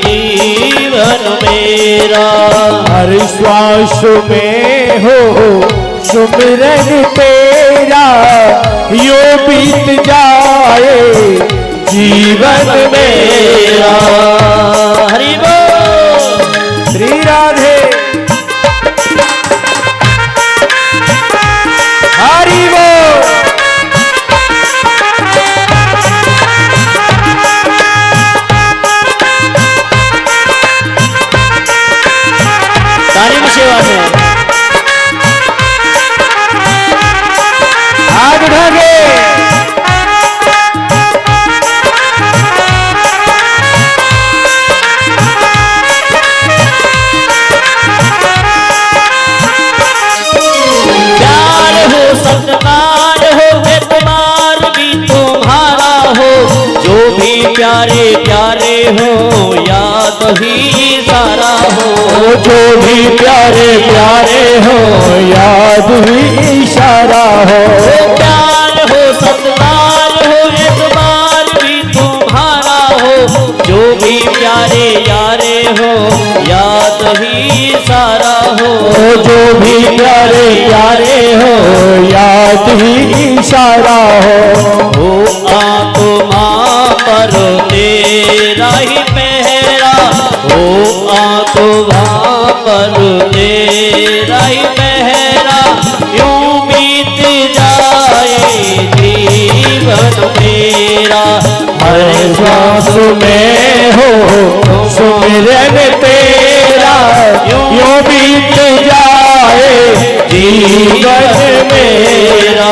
जीवन मेरा। हर श्वास में हो सुमिरन तेरा, यूं बीत जाए जीवन मेरा। हरि बोल। श्री राधे हरि बोल। तालीम सेवा से हाथ उठा के सत्कार हो एतबार भी तुम्हारा हो, जो भी प्यारे प्यारे हो याद ही सारा हो। जो भी प्यारे प्यारे हो याद ही इशारा हो। प्यार हो सत्कार हो एतबार भी तुम्हारा हो, जो भी प्यारे यारे हो याद ही सारा हो। जो भी प्यारे प्यारे हो याद ही इशारा हो। आत्मा पर तेरा ही पहरा, हो आत्मा पर तेरा ही पहरा, यूं बीत जाए जीवन मेरा। हर श्वास में हो सुमिरन तेरा, यूं बीत जाए जीवन मेरा।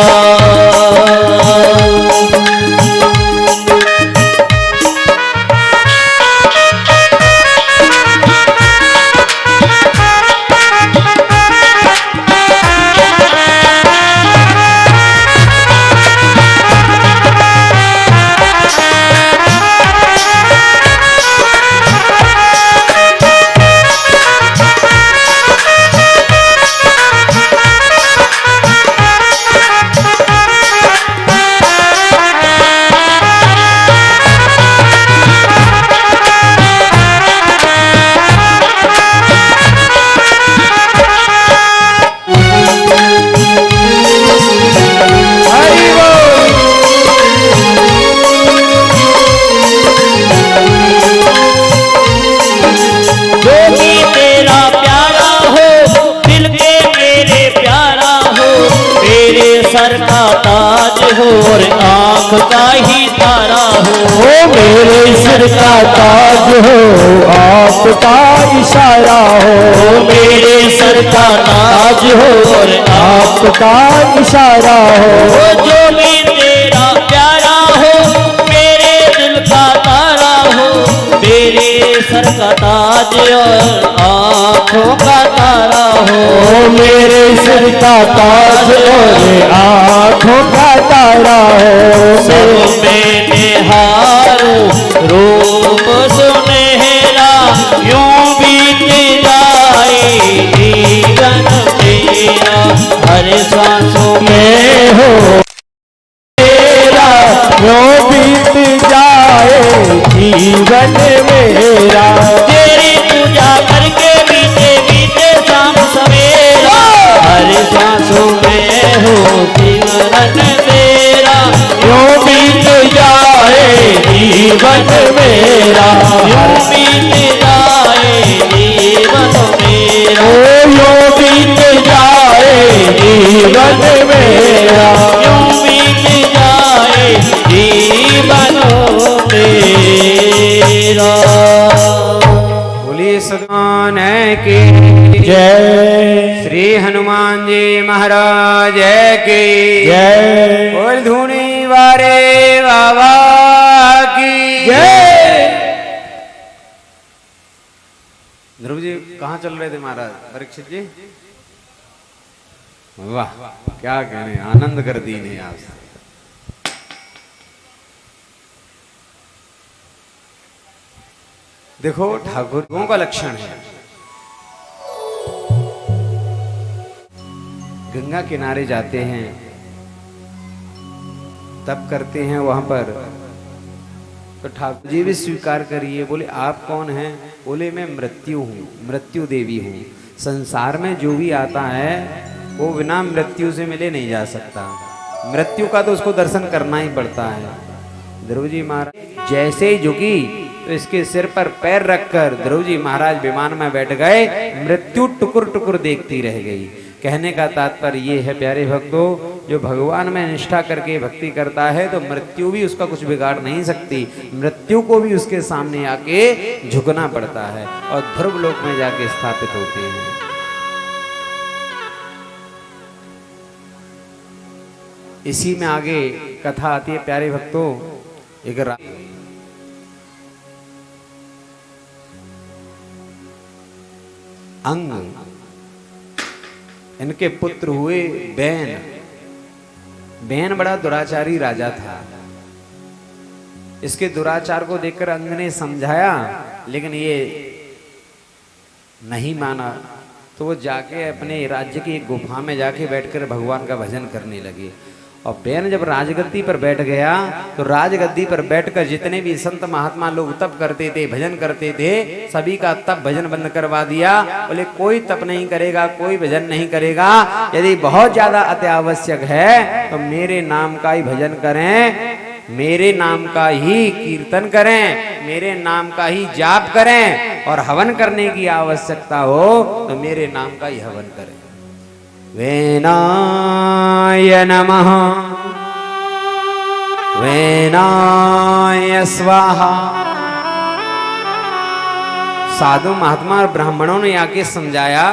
का ताज हो और आंख का ही तारा हो। ओ मेरे सिर का ताज हो आपका इशारा हो। मेरे सर का ताज हो और आपका इशारा हो। जो भी तेरा प्यारा हो मेरे दिल का तारा हो। मेरे सर का ताज और आंखों का तारा हो। ओ मेरे सिर का ताज और आँखों का तारा हो। सब में निहारो रूप सुनहरा यूं बीत जाए जीवन मेरा। हर सांसों में हो तेरा यूं बीत जाए जीवन मेरा। तेरी पूजा करके बीते बीते शाम सवेरा। हर सांसों में हो जीवन मेरा यूं बीत जाए जीवन मेरा। यूं बीत जाए जीवन मेरा। ओ यूं बीत जाए जीवन मेरा। यूं बीत जाए जीवन मेरा। बोलिए सदान की जय श्री हनुमान जी महाराज की जय बोल धूनी वारे बाबा की जय। ध्रुव जी कहाँ चल रहे थे महाराज परीक्षित जी? वाह क्या कहने, आनंद कर दी ने आज। देखो ठाकुरों का लक्षण है, गंगा किनारे जाते हैं, तप करते हैं वहां पर, तो ठाकुर जी भी स्वीकार करिए। बोले आप कौन हैं? बोले मैं मृत्यु हूँ, मृत्यु देवी हूँ। संसार में जो भी आता है वो बिना मृत्यु से मिले नहीं जा सकता, मृत्यु का तो उसको दर्शन करना ही पड़ता है। ध्रुव जी महाराज जैसे ही झुकी तो इसके सिर पर पैर रखकर ध्रुव जी महाराज विमान में बैठ गए, मृत्यु टुकुर टुकुर देखती रह गई। कहने का तात्पर्य ये है प्यारे भक्तों, जो भगवान में निष्ठा करके भक्ति करता है तो मृत्यु भी उसका कुछ बिगाड़ नहीं सकती, मृत्यु को भी उसके सामने आके झुकना पड़ता है और ध्रुव लोक में जाके स्थापित होते हैं। इसी में आगे कथा आती है प्यारे भक्तों। एक अंग इनके पुत्र हुए बैन। बैन बड़ा दुराचारी राजा था। इसके दुराचार को देखकर अंग ने समझाया, लेकिन ये नहीं माना। तो वो जाके अपने राज्य की एक गुफा में जाके बैठकर भगवान का भजन करने लगे। और बैन जब राजगद्दी पर बैठ गया तो राजगद्दी पर बैठकर जितने भी संत महात्मा लोग तप करते थे, भजन करते थे, सभी का तप भजन बंद करवा दिया। बोले कोई तप नहीं करेगा, कोई भजन नहीं करेगा। यदि बहुत ज्यादा अत्यावश्यक है तो मेरे नाम का ही भजन करें, मेरे नाम का ही कीर्तन करें, मेरे नाम का ही जाप करें, और हवन करने की आवश्यकता हो तो मेरे नाम का ही हवन करें। वेनाय नमः, वेनाय स्वाहा। साधु महात्मा और ब्राह्मणों ने आके समझाया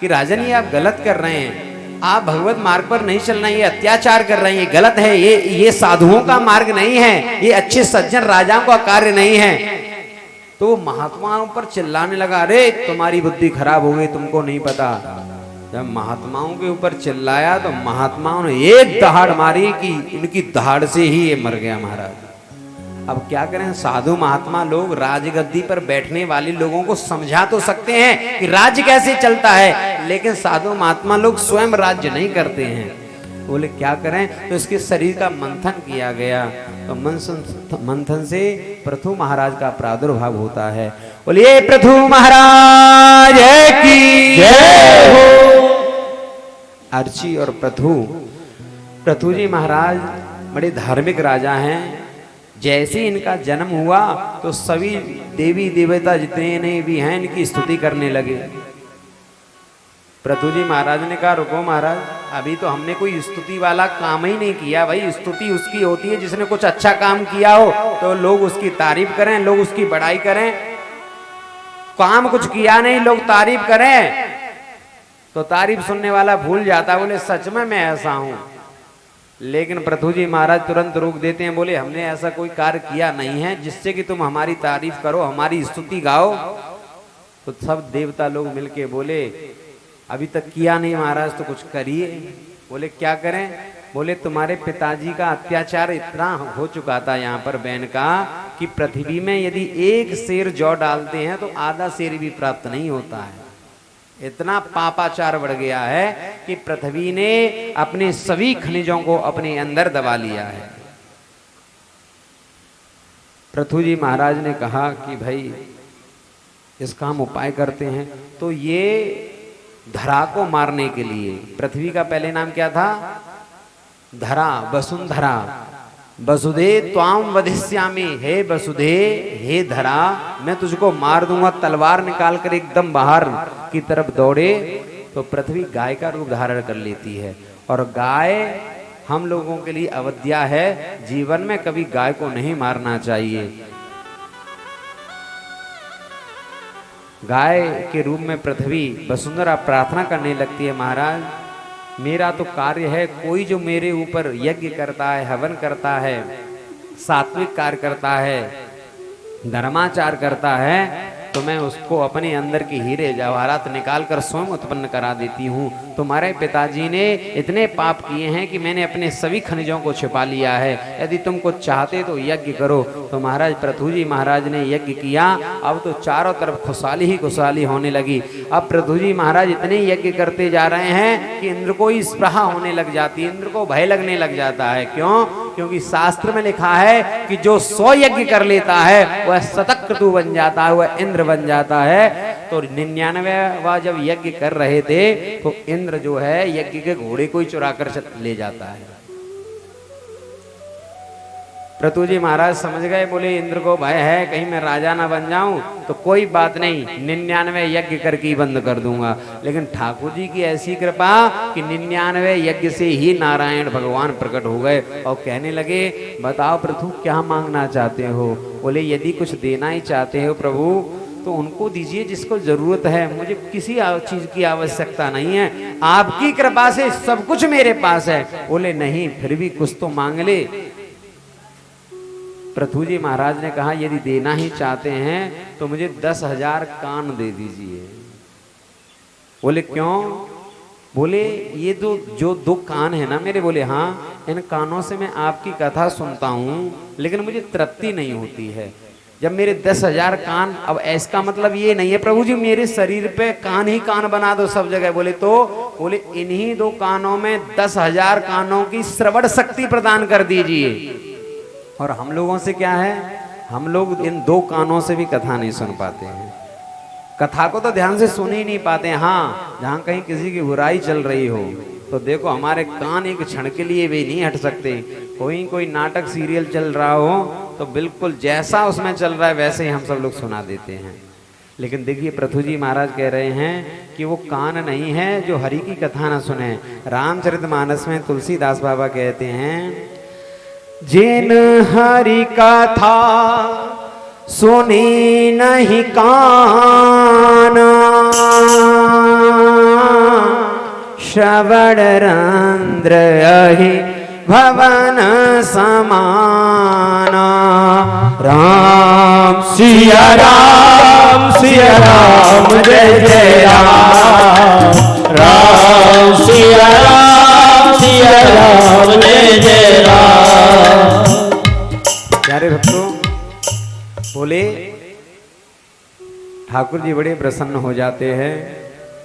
कि राजन ये आप गलत कर रहे हैं, आप भगवत मार्ग पर नहीं चलना, ये अत्याचार कर रहे हैं, ये गलत है, ये साधुओं का मार्ग नहीं है, ये अच्छे सज्जन राजाओं का कार्य नहीं है। तो महात्माओं पर चिल्लाने लगा, अरे तुम्हारी बुद्धि खराब हो गई, तुमको नहीं पता। जब महात्माओं के ऊपर चिल्लाया तो महात्माओं ने एक दहाड़ मारी कि इनकी दहाड़ से ही ये मर गया महाराज। अब क्या करें, साधु महात्मा लोग राजगद्दी पर बैठने वाले लोगों को समझा तो सकते हैं कि राज्य कैसे चलता है, लेकिन साधु महात्मा लोग स्वयं राज्य नहीं करते हैं। बोले क्या करें, तो इसके शरीर का मंथन किया गया। तो मंथन से पृथु महाराज का प्रादुर्भाव होता है। बोलिए पृथु महाराज की जय हो। अर्ची और पृथु जी महाराज बड़े धार्मिक राजा हैं। जैसे इनका जन्म हुआ तो सभी देवी देवता जितने भी हैं इनकी स्तुति करने लगे। पृथु जी महाराज ने कहा रुको महाराज, अभी तो हमने कोई स्तुति वाला काम ही नहीं किया। भाई स्तुति उसकी होती है जिसने कुछ अच्छा काम किया हो तो लोग उसकी तारीफ करें, लोग उसकी बड़ाई करें। काम कुछ किया नहीं, लोग तारीफ करें तो तारीफ सुनने वाला भूल जाता, बोले सच में मैं ऐसा हूं। लेकिन पृथु जी महाराज तुरंत रोक देते हैं, बोले हमने ऐसा कोई कार्य किया नहीं है जिससे कि तुम हमारी तारीफ करो, हमारी स्तुति गाओ। तो सब देवता लोग मिलके बोले अभी तक किया नहीं महाराज तो कुछ करिए। बोले क्या करें? बोले तुम्हारे पिताजी का अत्याचार इतना हो चुका था यहाँ पर बैन का कि पृथ्वी में यदि एक शेर जौ डालते हैं तो आधा शेर भी प्राप्त नहीं होता है। इतना पापाचार बढ़ गया है कि पृथ्वी ने अपने सभी खनिजों को अपने अंदर दबा लिया है। पृथु जी महाराज ने कहा कि भाई इसका हम उपाय करते हैं। तो ये धरा को मारने के लिए, पृथ्वी का पहले नाम क्या था? धरा, वसुंधरा। वसुधे त्वाम वधिष्यामि, हे वसुधे, हे धरा, मैं तुझको मार दूंगा। तलवार निकालकर एकदम बाहर की तरफ दौड़े तो पृथ्वी गाय का रूप धारण कर लेती है। और गाय हम लोगों के लिए अवध्या है, जीवन में कभी गाय को नहीं मारना चाहिए। गाय के रूप में पृथ्वी वसुंधरा प्रार्थना करने लगती है, महाराज मेरा तो कार्य है, कोई जो मेरे ऊपर यज्ञ करता है, हवन करता है, सात्विक कार्य करता है, धर्माचार करता है, तो मैं उसको अपने अंदर के हीरे जवाहरात निकाल कर स्वयं उत्पन्न करा देती हूँ। तुम्हारे पिताजी ने इतने पाप किए हैं कि मैंने अपने सभी खनिजों को छिपा लिया है। यदि तुमको चाहते तो यज्ञ करो। तो महाराज पृथु जी महाराज ने यज्ञ किया। अब तो चारों तरफ खुशहाली ही खुशहाली होने लगी। अब पृथु जी महाराज इतने यज्ञ करते जा रहे हैं कि इंद्र को ही स्पृहा होने लग जाती है, इंद्र को भय लगने लग जाता है। क्यों? क्योंकि शास्त्र में लिखा है कि जो 100 यज्ञ कर लेता है वह शतक्रतु बन जाता है, वह इंद्र बन जाता है। तो 99वां जब यज्ञ कर रहे थे तो इंद्र जो है यज्ञ के घोड़े को ही चुरा कर ले जाता है। पृथु जी महाराज समझ गए, बोले इंद्र को भय है कहीं मैं राजा ना बन जाऊं, तो कोई बात नहीं, 99 यज्ञ करके ही बंद कर दूंगा। लेकिन ठाकुर जी की ऐसी कृपा कि 99 यज्ञ से ही नारायण भगवान प्रकट हो गए और कहने लगे बताओ पृथु क्या मांगना चाहते हो? बोले यदि कुछ देना ही चाहते हो प्रभु तो उनको दीजिए जिसको जरूरत है, मुझे किसी चीज की आवश्यकता नहीं है, आपकी कृपा से सब कुछ मेरे पास है। बोले नहीं फिर भी कुछ तो मांग ले। पृथु जी महाराज ने कहा यदि देना ही चाहते हैं तो मुझे 10,000 कान दे दीजिए। बोले क्यों? बोले ये तो जो 2 कान है ना मेरे, बोले हाँ, इन कानों से मैं आपकी कथा सुनता हूँ लेकिन मुझे तृप्ति नहीं होती है। जब मेरे 10,000 कान, अब इसका मतलब ये नहीं है प्रभु जी मेरे शरीर पे कान ही कान बना दो सब जगह। बोले तो बोले इन्हीं 2 कानों में 10,000 कानों की श्रवण शक्ति प्रदान कर दीजिए। और हम लोगों से क्या है, हम लोग इन 2 कानों से भी कथा नहीं सुन पाते हैं, कथा को तो ध्यान से सुन ही नहीं पाते हैं। हाँ, जहाँ कहीं किसी की बुराई चल रही हो तो देखो हमारे कान एक क्षण के लिए भी नहीं हट सकते। कोई नाटक सीरियल चल रहा हो तो बिल्कुल जैसा उसमें चल रहा है वैसे ही हम सब लोग सुना देते हैं। लेकिन देखिए पृथु जी महाराज कह रहे हैं कि वो कान नहीं है जो हरि की कथा ना सुने। रामचरितमानस में तुलसीदास बाबा कहते हैं जिन हरि कथा सुनी नहीं काना, श्रवण रंध्र अहि भवन समाना। राम सिया राम जय जय राम, राम सिया राम जय जय राम। प्यारे भक्तों, बोले ठाकुर जी बड़े प्रसन्न हो जाते हैं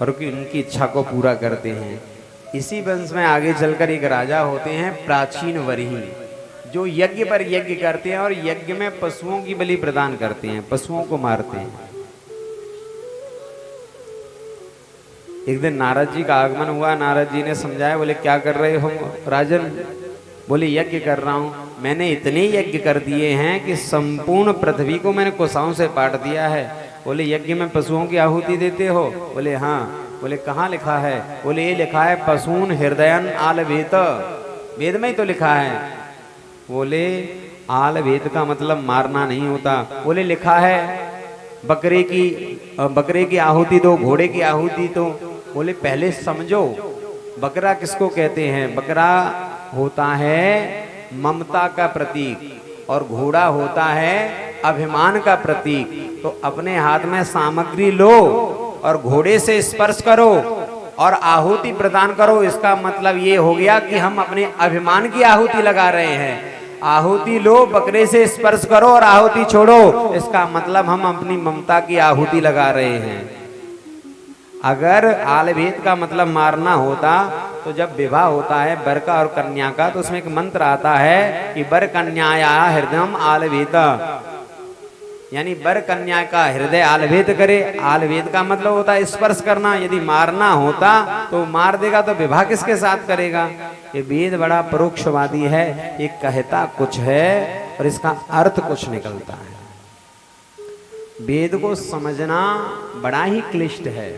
और उनकी इच्छा को पूरा करते हैं। इसी वंश में आगे चलकर एक राजा होते हैं प्राचीन वरही, जो यज्ञ पर यज्ञ करते हैं और यज्ञ में पशुओं की बलि प्रदान करते हैं, पशुओं को मारते हैं। एक दिन नारद जी का आगमन हुआ। नारद जी ने समझाया, बोले क्या कर रहे हो राजन? बोले यज्ञ कर रहा हूं। मैंने इतने यज्ञ कर दिए हैं कि संपूर्ण पृथ्वी को मैंने कुशाओं से पाट दिया है। बोले यज्ञ में पशुओं की आहुति देते हो? बोले हाँ। बोले कहाँ लिखा है? बोले ये लिखा है पशून हृदयन आलवेत, वेद में ही तो लिखा है। बोले आलवेत का मतलब मारना नहीं होता। बोले लिखा है बकरे की आहुति दो, घोड़े की आहुति दो। बोले पहले समझो बकरा किसको कहते हैं। बकरा होता है ममता का प्रतीक और घोड़ा होता है अभिमान का प्रतीक। तो अपने हाथ में सामग्री लो और घोड़े से स्पर्श करो और आहुति प्रदान करो। इसका मतलब ये हो गया कि हम अपने अभिमान की आहुति लगा रहे हैं। आहुति लो, बकरे से स्पर्श करो और आहुति छोड़ो, इसका मतलब हम अपनी ममता की आहुति लगा रहे हैं। अगर आलवेत का मतलब मारना होता तो जब विवाह होता है वर का और कन्या का, तो उसमें एक मंत्र आता है कि वर कन्याया हृदयम आलवेत, यानी वर कन्या का हृदय आलवेत करे। आलवेत का मतलब होता है स्पर्श करना। यदि मारना होता तो मार देगा, तो विवाह किसके साथ करेगा? ये वेद बड़ा परोक्षवादी है, ये कहता कुछ है और इसका अर्थ कुछ निकलता है। वेद को समझना बड़ा ही क्लिष्ट है।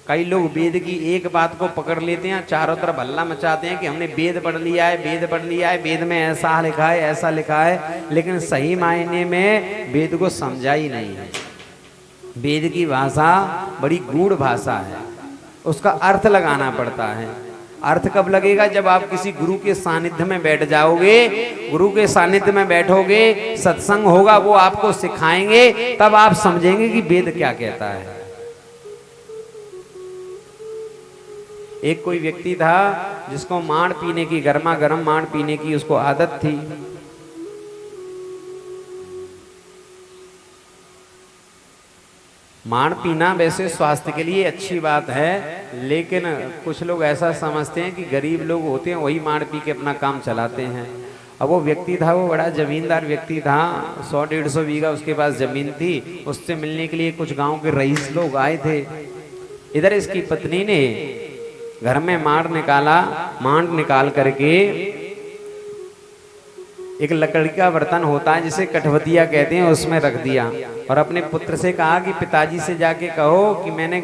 कई लोग वेद की एक बात को पकड़ लेते हैं, चारों तरफ हल्ला मचाते हैं कि हमने वेद पढ़ लिया है, वेद पढ़ लिया है, वेद में ऐसा लिखा है, ऐसा लिखा है, लेकिन सही मायने में वेद को समझा ही नहीं है। वेद की भाषा बड़ी गूढ़ भाषा है, उसका अर्थ लगाना पड़ता है। अर्थ कब लगेगा? जब आप किसी गुरु के सानिध्य में बैठ जाओगे, गुरु के सानिध्य में बैठोगे, सत्संग होगा, वो आपको सिखाएंगे, तब आप समझेंगे कि वेद क्या कहता है। एक कोई व्यक्ति था जिसको माड़ पीने की, गर्मा गर्म माड़ पीने की उसको आदत थी। माड़ पीना वैसे स्वास्थ्य के लिए अच्छी बात है, लेकिन कुछ लोग ऐसा समझते हैं कि गरीब लोग होते हैं वही माड़ पी के अपना काम चलाते हैं। अब वो व्यक्ति था, वो बड़ा जमींदार व्यक्ति था, 100-150 बीघा उसके पास जमीन थी। उससे मिलने के लिए कुछ गांव के रईस लोग आए थे। इधर इसकी पत्नी ने घर में मांड निकाल करके एक लकड़ी का बर्तन होता है जिसे कठवतिया कहते हैं, उसमें रख दिया और अपने पुत्र से कहा कि पिताजी से जाके कहो कि मैंने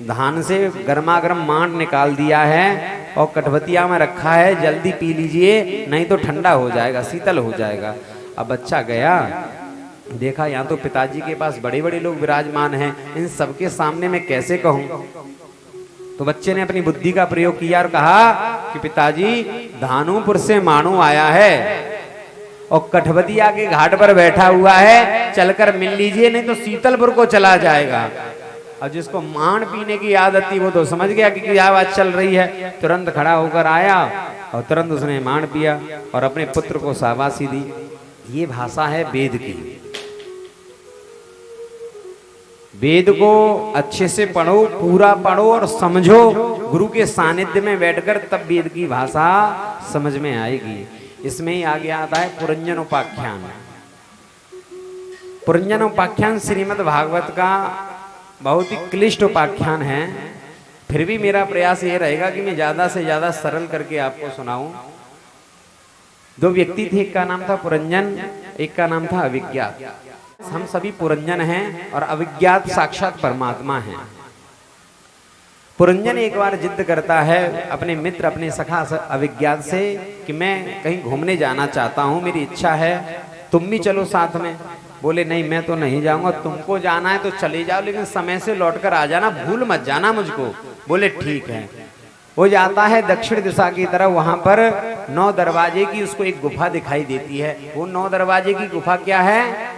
धान से गर्मा गर्म मांड निकाल दिया है और कठवतिया में रखा है, जल्दी पी लीजिए, नहीं तो ठंडा हो जाएगा, शीतल हो जाएगा। अब बच्चा गया, देखा यहाँ तो पिताजी के पास बड़े बड़े लोग विराजमान हैं, इन सबके सामने मैं कैसे कहूँ। तो बच्चे ने अपनी बुद्धि का प्रयोग किया और कहा कि पिताजी, धानुपुर से मानू आया है और कठवतिया के घाट पर बैठा हुआ है, चलकर मिल लीजिए, नहीं तो शीतलपुर को चला जाएगा। और जिसको मांड पीने की आदत थी वो तो समझ गया कि क्या आवाज चल रही है, तुरंत खड़ा होकर आया और तुरंत उसने मांड पिया और अपने पुत्र को शाबाशी दी। ये भाषा है वेद की। वेद को अच्छे से पढ़ो, पूरा पढ़ो और समझो, गुरु के सानिध्य में बैठकर, तब वेद की भाषा समझ में आएगी। इसमें ही आगे आता है पुरंजन उपाख्यान। पुरंजन उपाख्यान श्रीमद् भागवत का बहुत ही क्लिष्ट उपाख्यान है, फिर भी मेरा प्रयास ये रहेगा कि मैं ज्यादा से ज्यादा सरल करके आपको सुनाऊं। दो व्यक्ति थे, एक का नाम था पुरंजन, एक का नाम था अविज्ञात। हम सभी पुरंजन हैं और अविज्ञात साक्षात परमात्मा हैं। पुरंजन एक बार जिद करता है अपने मित्र, अपने सखा अविज्ञात से कि मैं कहीं घूमने जाना चाहता हूँ, मेरी इच्छा है, तुम भी चलो साथ में। बोले नहीं, मैं तो नहीं जाऊंगा, तुमको जाना है तो चले जाओ, लेकिन समय से लौटकर आ जाना, भूल मत जाना मुझको। बोले ठीक है। वो जाता है दक्षिण दिशा की तरफ, वहां पर 9 दरवाजे की उसको एक गुफा दिखाई देती है। वो 9 दरवाजे की गुफा क्या है?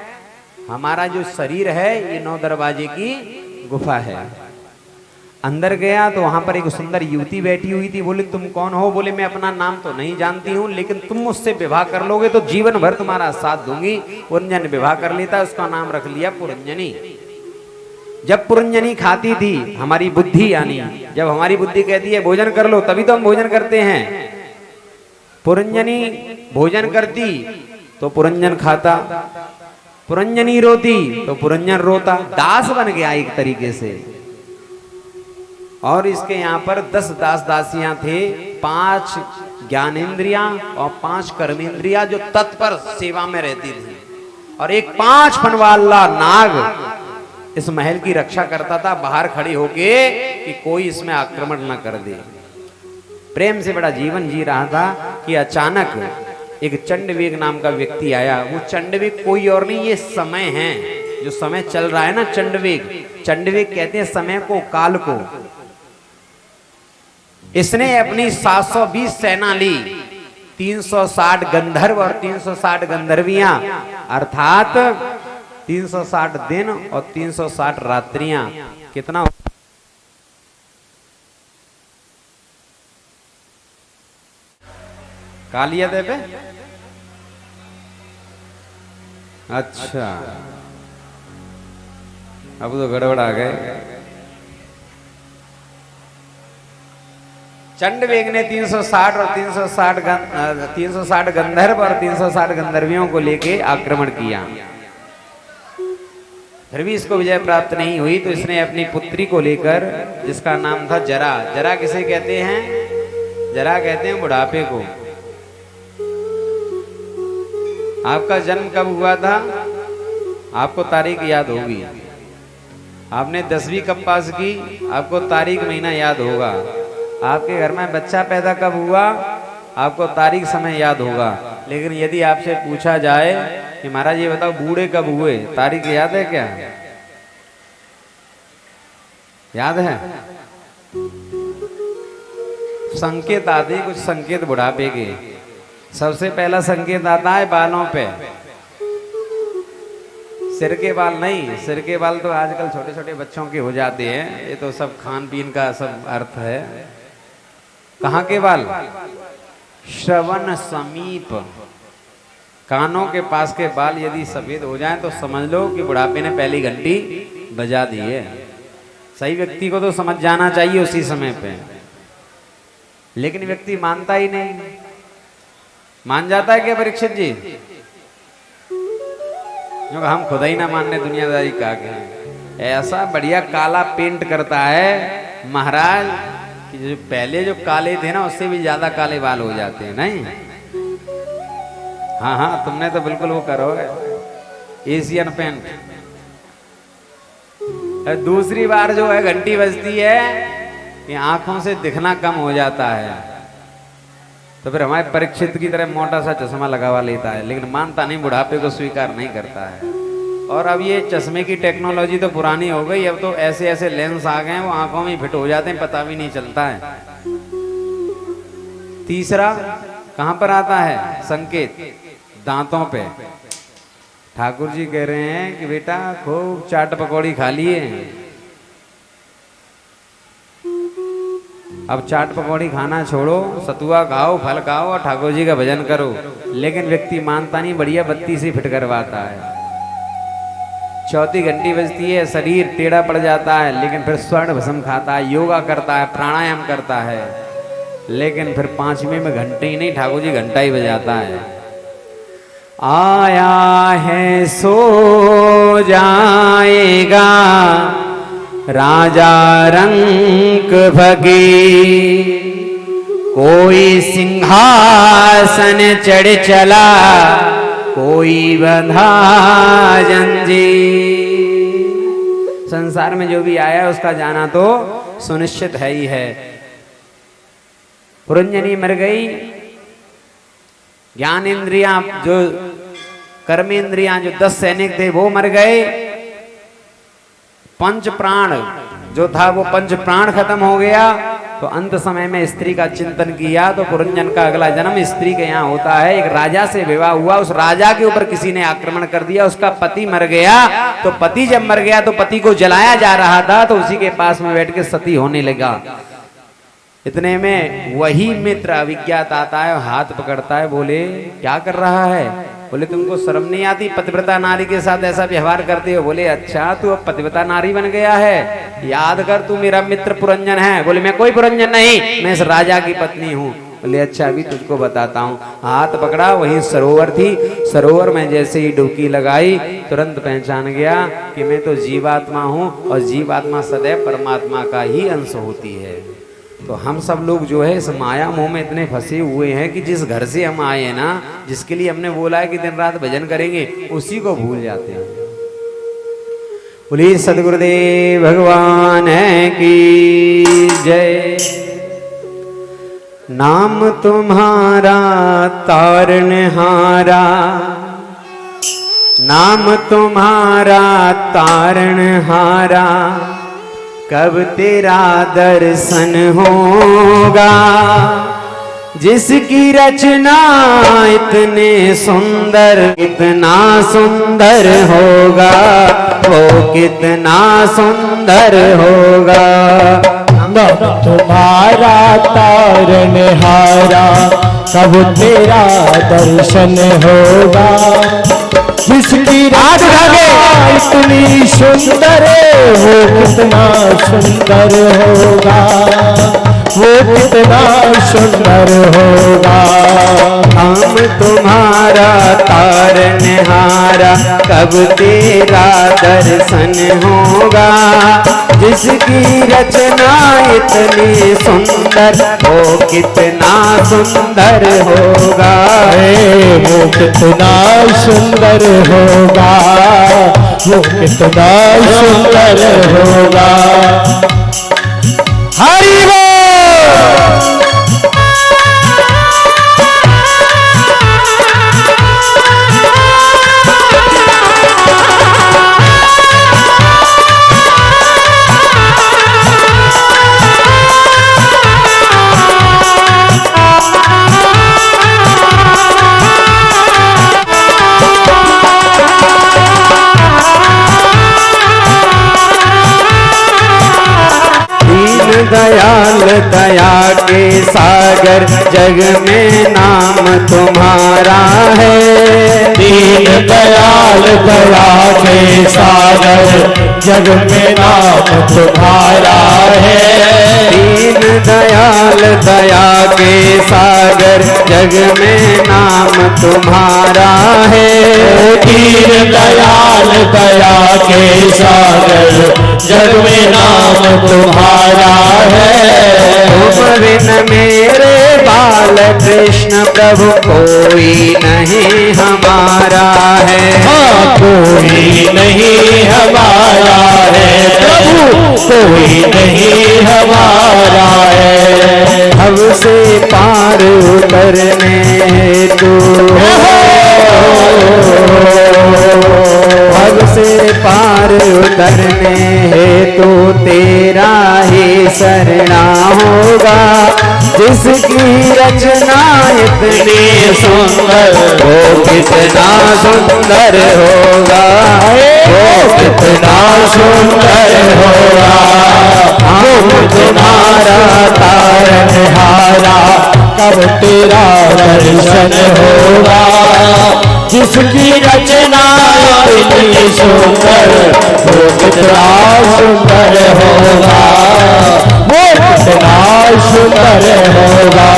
हमारा जो शरीर है ये 9 दरवाजे की गुफा है। अंदर गया तो वहां पर एक सुंदर युवती बैठी हुई थी। बोले तुम कौन हो? बोले मैं अपना नाम तो नहीं जानती हूँ, लेकिन तुम मुझसे विवाह कर लोगे तो जीवन भर तुम्हारा साथ दूंगी। पुरंजन विवाह कर लेता, उसका नाम रख लिया पुरंजनी। जब पुरंजनी खाती थी, हमारी बुद्धि यानी जब हमारी बुद्धि कहती है भोजन कर लो, तभी तो हम भोजन करते हैं। पुरंजनी भोजन करती तो पुरंजन खाता, पुरंजनी रोती तो पुरंजन रोता। दास बन गया एक तरीके से। और इसके यहाँ पर 10 दास दासियां थे, 5 ज्ञानेंद्रियां और 5 कर्मेंद्रियां जो तत्पर सेवा में रहती थी, और एक 5 फन वाला नाग इस महल की रक्षा करता था बाहर खड़ी होके कि कोई इसमें आक्रमण न कर दे। प्रेम से बड़ा जीवन जी रहा था कि अचानक एक चंडवेग नाम का व्यक्ति आया। वो चंडवेग कोई और नहीं, ये समय है, जो समय चल रहा है ना, चंडवेग। चंडवेग कहते हैं समय को, काल को। इसने अपनी 720 सेना ली, 360 गंधर्व और 360 गंधर्वियां, अर्थात 360 दिन और 360 रात्रियां। कितना कालिया दे पे? अच्छा, अब तो गड़बड़ आ गए। चंडवेग ने 360 और 360 गंधर्व और 360 गंधर्वियों को लेके आक्रमण किया। फिर भी इसको विजय प्राप्त नहीं हुई, तो इसने अपनी पुत्री को लेकर, जिसका नाम था जरा। जरा किसे कहते हैं? जरा कहते हैं बुढ़ापे को। आपका जन्म कब हुआ था? आपको तारीख याद होगी। आपने 10वीं कब पास की? आपको तारीख महीना याद होगा। आपके घर में बच्चा पैदा कब हुआ? आपको तारीख समय याद होगा। लेकिन यदि आपसे पूछा जाए कि महाराज ये बताओ बूढ़े कब हुए, तारीख याद है क्या? याद है? संकेत आते कुछ संकेत बुढ़ापे के। सबसे पहला संकेत आता है बालों पे। सिर के बाल नहीं, सिर के बाल तो आजकल छोटे छोटे बच्चों के हो जाते हैं, ये तो सब खान पीन का सब अर्थ है। कहाँ के बाल? श्रवण समीप, कानों के पास के बाल यदि सफेद हो जाएं तो समझ लो कि बुढ़ापे ने पहली घंटी बजा दी है। सही व्यक्ति को तो समझ जाना चाहिए उसी समय पे, लेकिन व्यक्ति मानता ही नहीं। मान जाता है क्या परीक्षित जी? क्योंकि हम खुद ही ना मानने दुनियादारी का के। ऐसा बढ़िया काला पेंट करता है महाराज कि जो पहले जो काले थे ना उससे भी ज्यादा काले बाल हो जाते हैं। नहीं, हाँ हाँ, तुमने तो बिल्कुल वो करोगे, एशियन पेंट। दूसरी बार जो है घंटी बजती है कि आंखों से दिखना कम हो जाता है, तो फिर हमारे परीक्षित की तरह मोटा सा चश्मा लगावा लेता है, लेकिन मानता नहीं, बुढ़ापे को स्वीकार नहीं करता है। और अब ये चश्मे की टेक्नोलॉजी तो पुरानी हो गई, अब तो ऐसे ऐसे लेंस आ गए हैं वो आंखों में फिट हो जाते हैं, पता भी नहीं चलता है। तीसरा कहां पर आता है संकेत? दांतों पे। ठाकुर जी कह रहे हैं कि बेटा खूब चाट पकौड़ी खा लिए, अब चाट पकौड़ी खाना छोड़ो, सतुआ खाओ, फल खाओ और ठाकुर जी का भजन करो। लेकिन व्यक्ति मानता नहीं, बढ़िया बत्ती से फिट करवाता है। चौथी घंटी बजती है, शरीर टेढ़ा पड़ जाता है, लेकिन फिर स्वर्ण भस्म खाता है, योगा करता है, प्राणायाम करता है, लेकिन फिर 5वें में घंटे ही नहीं, ठाकुर जी घंटा ही बजाता है। आया है सो जाएगा राजा रंक भगी, कोई सिंहासन चढ़ चला, कोई बंधा जंजीर। संसार में जो भी आया उसका जाना तो सुनिश्चित है ही है। पुरंजनी मर गई, ज्ञानेन्द्रियां जो कर्मेंद्रियां जो 10 सैनिक थे वो मर गए, पंच प्राण जो था वो पंच प्राण खत्म हो गया। तो अंत समय में स्त्री का चिंतन किया, तो पुरंजन का अगला जन्म स्त्री के यहाँ होता है। एक राजा से विवाह हुआ, उस राजा के ऊपर किसी ने आक्रमण कर दिया, उसका पति मर गया। तो पति जब मर गया तो पति को जलाया जा रहा था, तो उसी के पास में बैठ के सती होने लगा। इतने में वही मित्र अविज्ञात आता है, हाथ पकड़ता है, बोले क्या कर रहा है? बोले तुमको शर्म नहीं आती, पतिव्रता नारी के साथ ऐसा व्यवहार करते हो? बोले अच्छा तू अब पतिव्रता नारी बन गया है, याद कर तू मेरा मित्र पुरंजन है। बोले मैं कोई पुरंजन नहीं, मैं इस राजा की पत्नी हूँ। बोले अच्छा अभी तुझको बताता हूँ। हाथ पकड़ा, वही सरोवर थी, सरोवर में जैसे ही डुबकी लगाई तुरंत पहचान गया कि मैं तो जीवात्मा हूँ, और जीवात्मा सदैव परमात्मा का ही अंश होती है। तो हम सब लोग जो है इस माया मोह में इतने फंसे हुए हैं कि जिस घर से हम आए हैं ना, जिसके लिए हमने बोला है कि दिन रात भजन करेंगे, उसी को भूल जाते हैं। बोलिए सदगुरुदेव भगवान की जय। नाम तुम्हारा तारनहारा, नाम तुम्हारा तारनहारा, कब तेरा दर्शन होगा। जिसकी रचना इतने सुंदर, इतना सुंदर होगा, वो कितना सुंदर होगा। तुम्हारा तारनहारा, कब तेरा दर्शन होगा। जिसकी रचना इतनी सुंदर, वो कितना सुंदर होगा, वो कितना सुंदर होगा। हम तुम्हारा तारनहारा, कब तेरा दर्शन होगा। जिसकी रचना इतनी सुंदर, वो कितना सुंदर होगा। वो कितना सुंदर होगा, वो कितना सुंदर होगा। हरि दयाल दया के सागर, जग में नाम तुम्हारा है। दीन दयाल दया के सागर, जग में नाम तुम्हारा है। दीन दयाल दया के सागर, जग में नाम तुम्हारा है। दीन दयाल दया के सागर, जग में नाम तुम्हारा है। तुम बिन मेरे बाल कृष्ण प्रभु, कोई नहीं हमारा है। हाँ, कोई नहीं हमारा है प्रभु, कोई नहीं हमारा है। भव से पार उतरने हेतु, भव से पार उतरने हेतु तेरा ही शरणा होगा। जिसकी रचना इतनी सुंदर, वो कितना सुंदर होगा, वो कितना सुंदर होगा। हम तुम्हारा तारनहारा, कब तेरा दर्शन होगा। जिसकी रचना इतनी सुंदर, वो कितना सुंदर होगा, वो कितना सुंदर होगा।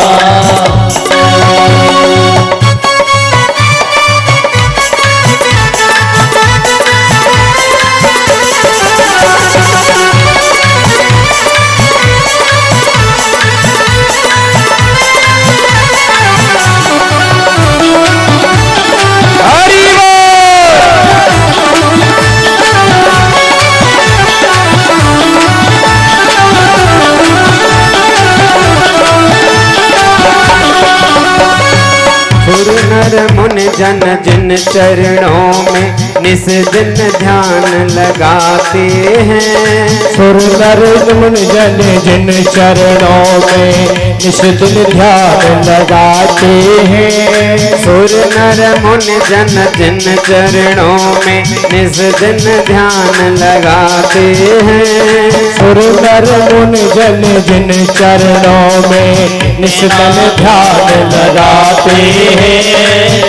नर मुन जन जिन चरणों में निस दिन ध्यान लगाते हैं। सुर नर मुन जन जिन चरणों में निस दिन ध्यान लगाते हैं। सुर नर मुन जन जिन चरणों में निस दिन ध्यान लगाते हैं। सुर नर मुन जन जिन चरणों में निस दिन ध्यान लगाते हैं।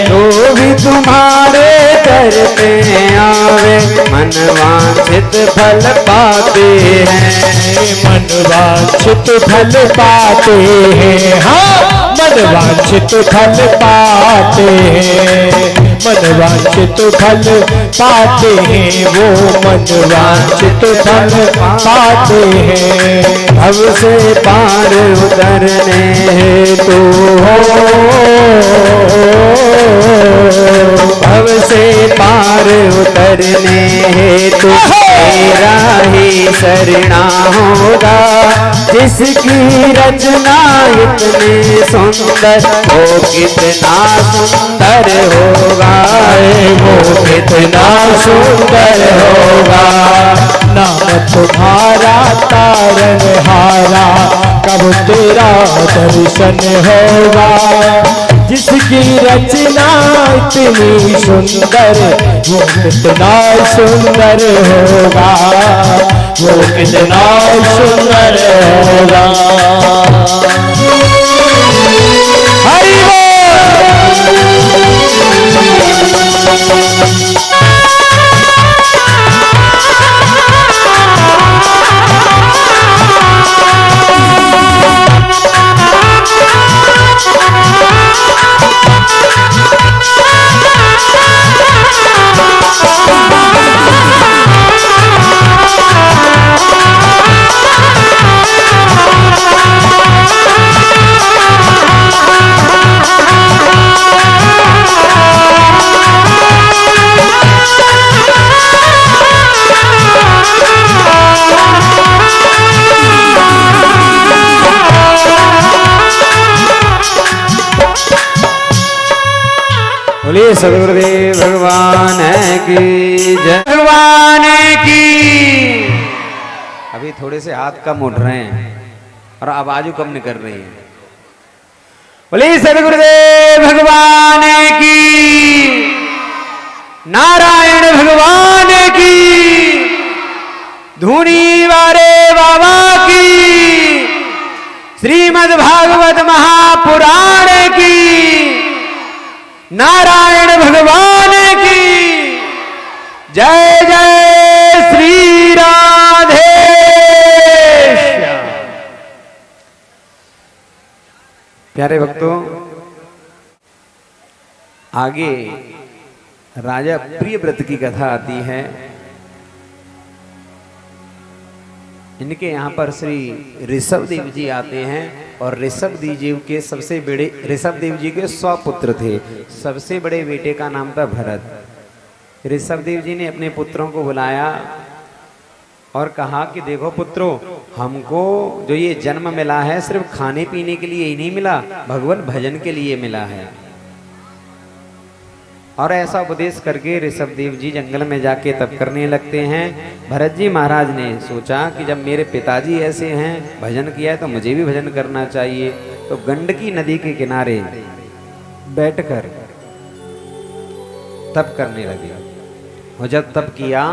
जो भी तुम्हारे दर पे आवे, मन वांछित फल पाते हैं। मन वांछित फल पाते हैं। हाँ, मन वांछित फल पाते हैं। मन वांछित फल पाते हैं, वो मन वांछित फल पाते हैं। भव से पार उतरने हेतु, भव से पार पार उतरने हेतु तेरा ही शरणा होगा। जिसकी रचना इतनी सुंदर वो कितना सुंदर होगा, वो कितना सुंदर होगा। नाम तुम्हारा तारनहारा कब तेरा दर्शन होगा। जिसकी रचना इतनी सुंदर वो कितना सुंदर होगा, वो कितना सुंदर होगा। हरि बोल। बोलिए सदगुरुदेव भगवान की जय। भगवान की। अभी थोड़े से हाथ कम उठ रहे हैं और आवाज कम निकल रही है। बोलिए सदगुरुदेव भगवान की, नारायण भगवान की, धूनी वारे बाबा की, श्रीमद् भागवत महापुराण की, नारायण भगवान की जय। जय श्री राधे। प्यारे भक्तों, आगे राजा प्रियव्रत की कथा आती है। इनके यहाँ पर श्री ऋषभ देव जी आते हैं और ऋषभ देव जी के सबसे बड़े, ऋषभ देव जी के 100 पुत्र थे। सबसे बड़े बेटे का नाम था भरत। ऋषभ देव जी ने अपने पुत्रों को बुलाया और कहा कि देखो पुत्रों, हमको जो ये जन्म मिला है सिर्फ खाने पीने के लिए ही नहीं मिला, भगवान भजन के लिए मिला है। और ऐसा उपदेश करके ऋषभ देव जी जंगल में जाके तप करने लगते हैं। भरत जी महाराज ने सोचा कि जब मेरे पिताजी ऐसे हैं, भजन किया है, तो मुझे भी भजन करना चाहिए। तो गंडकी नदी के किनारे बैठकर तप करने लगे। और जब तप किया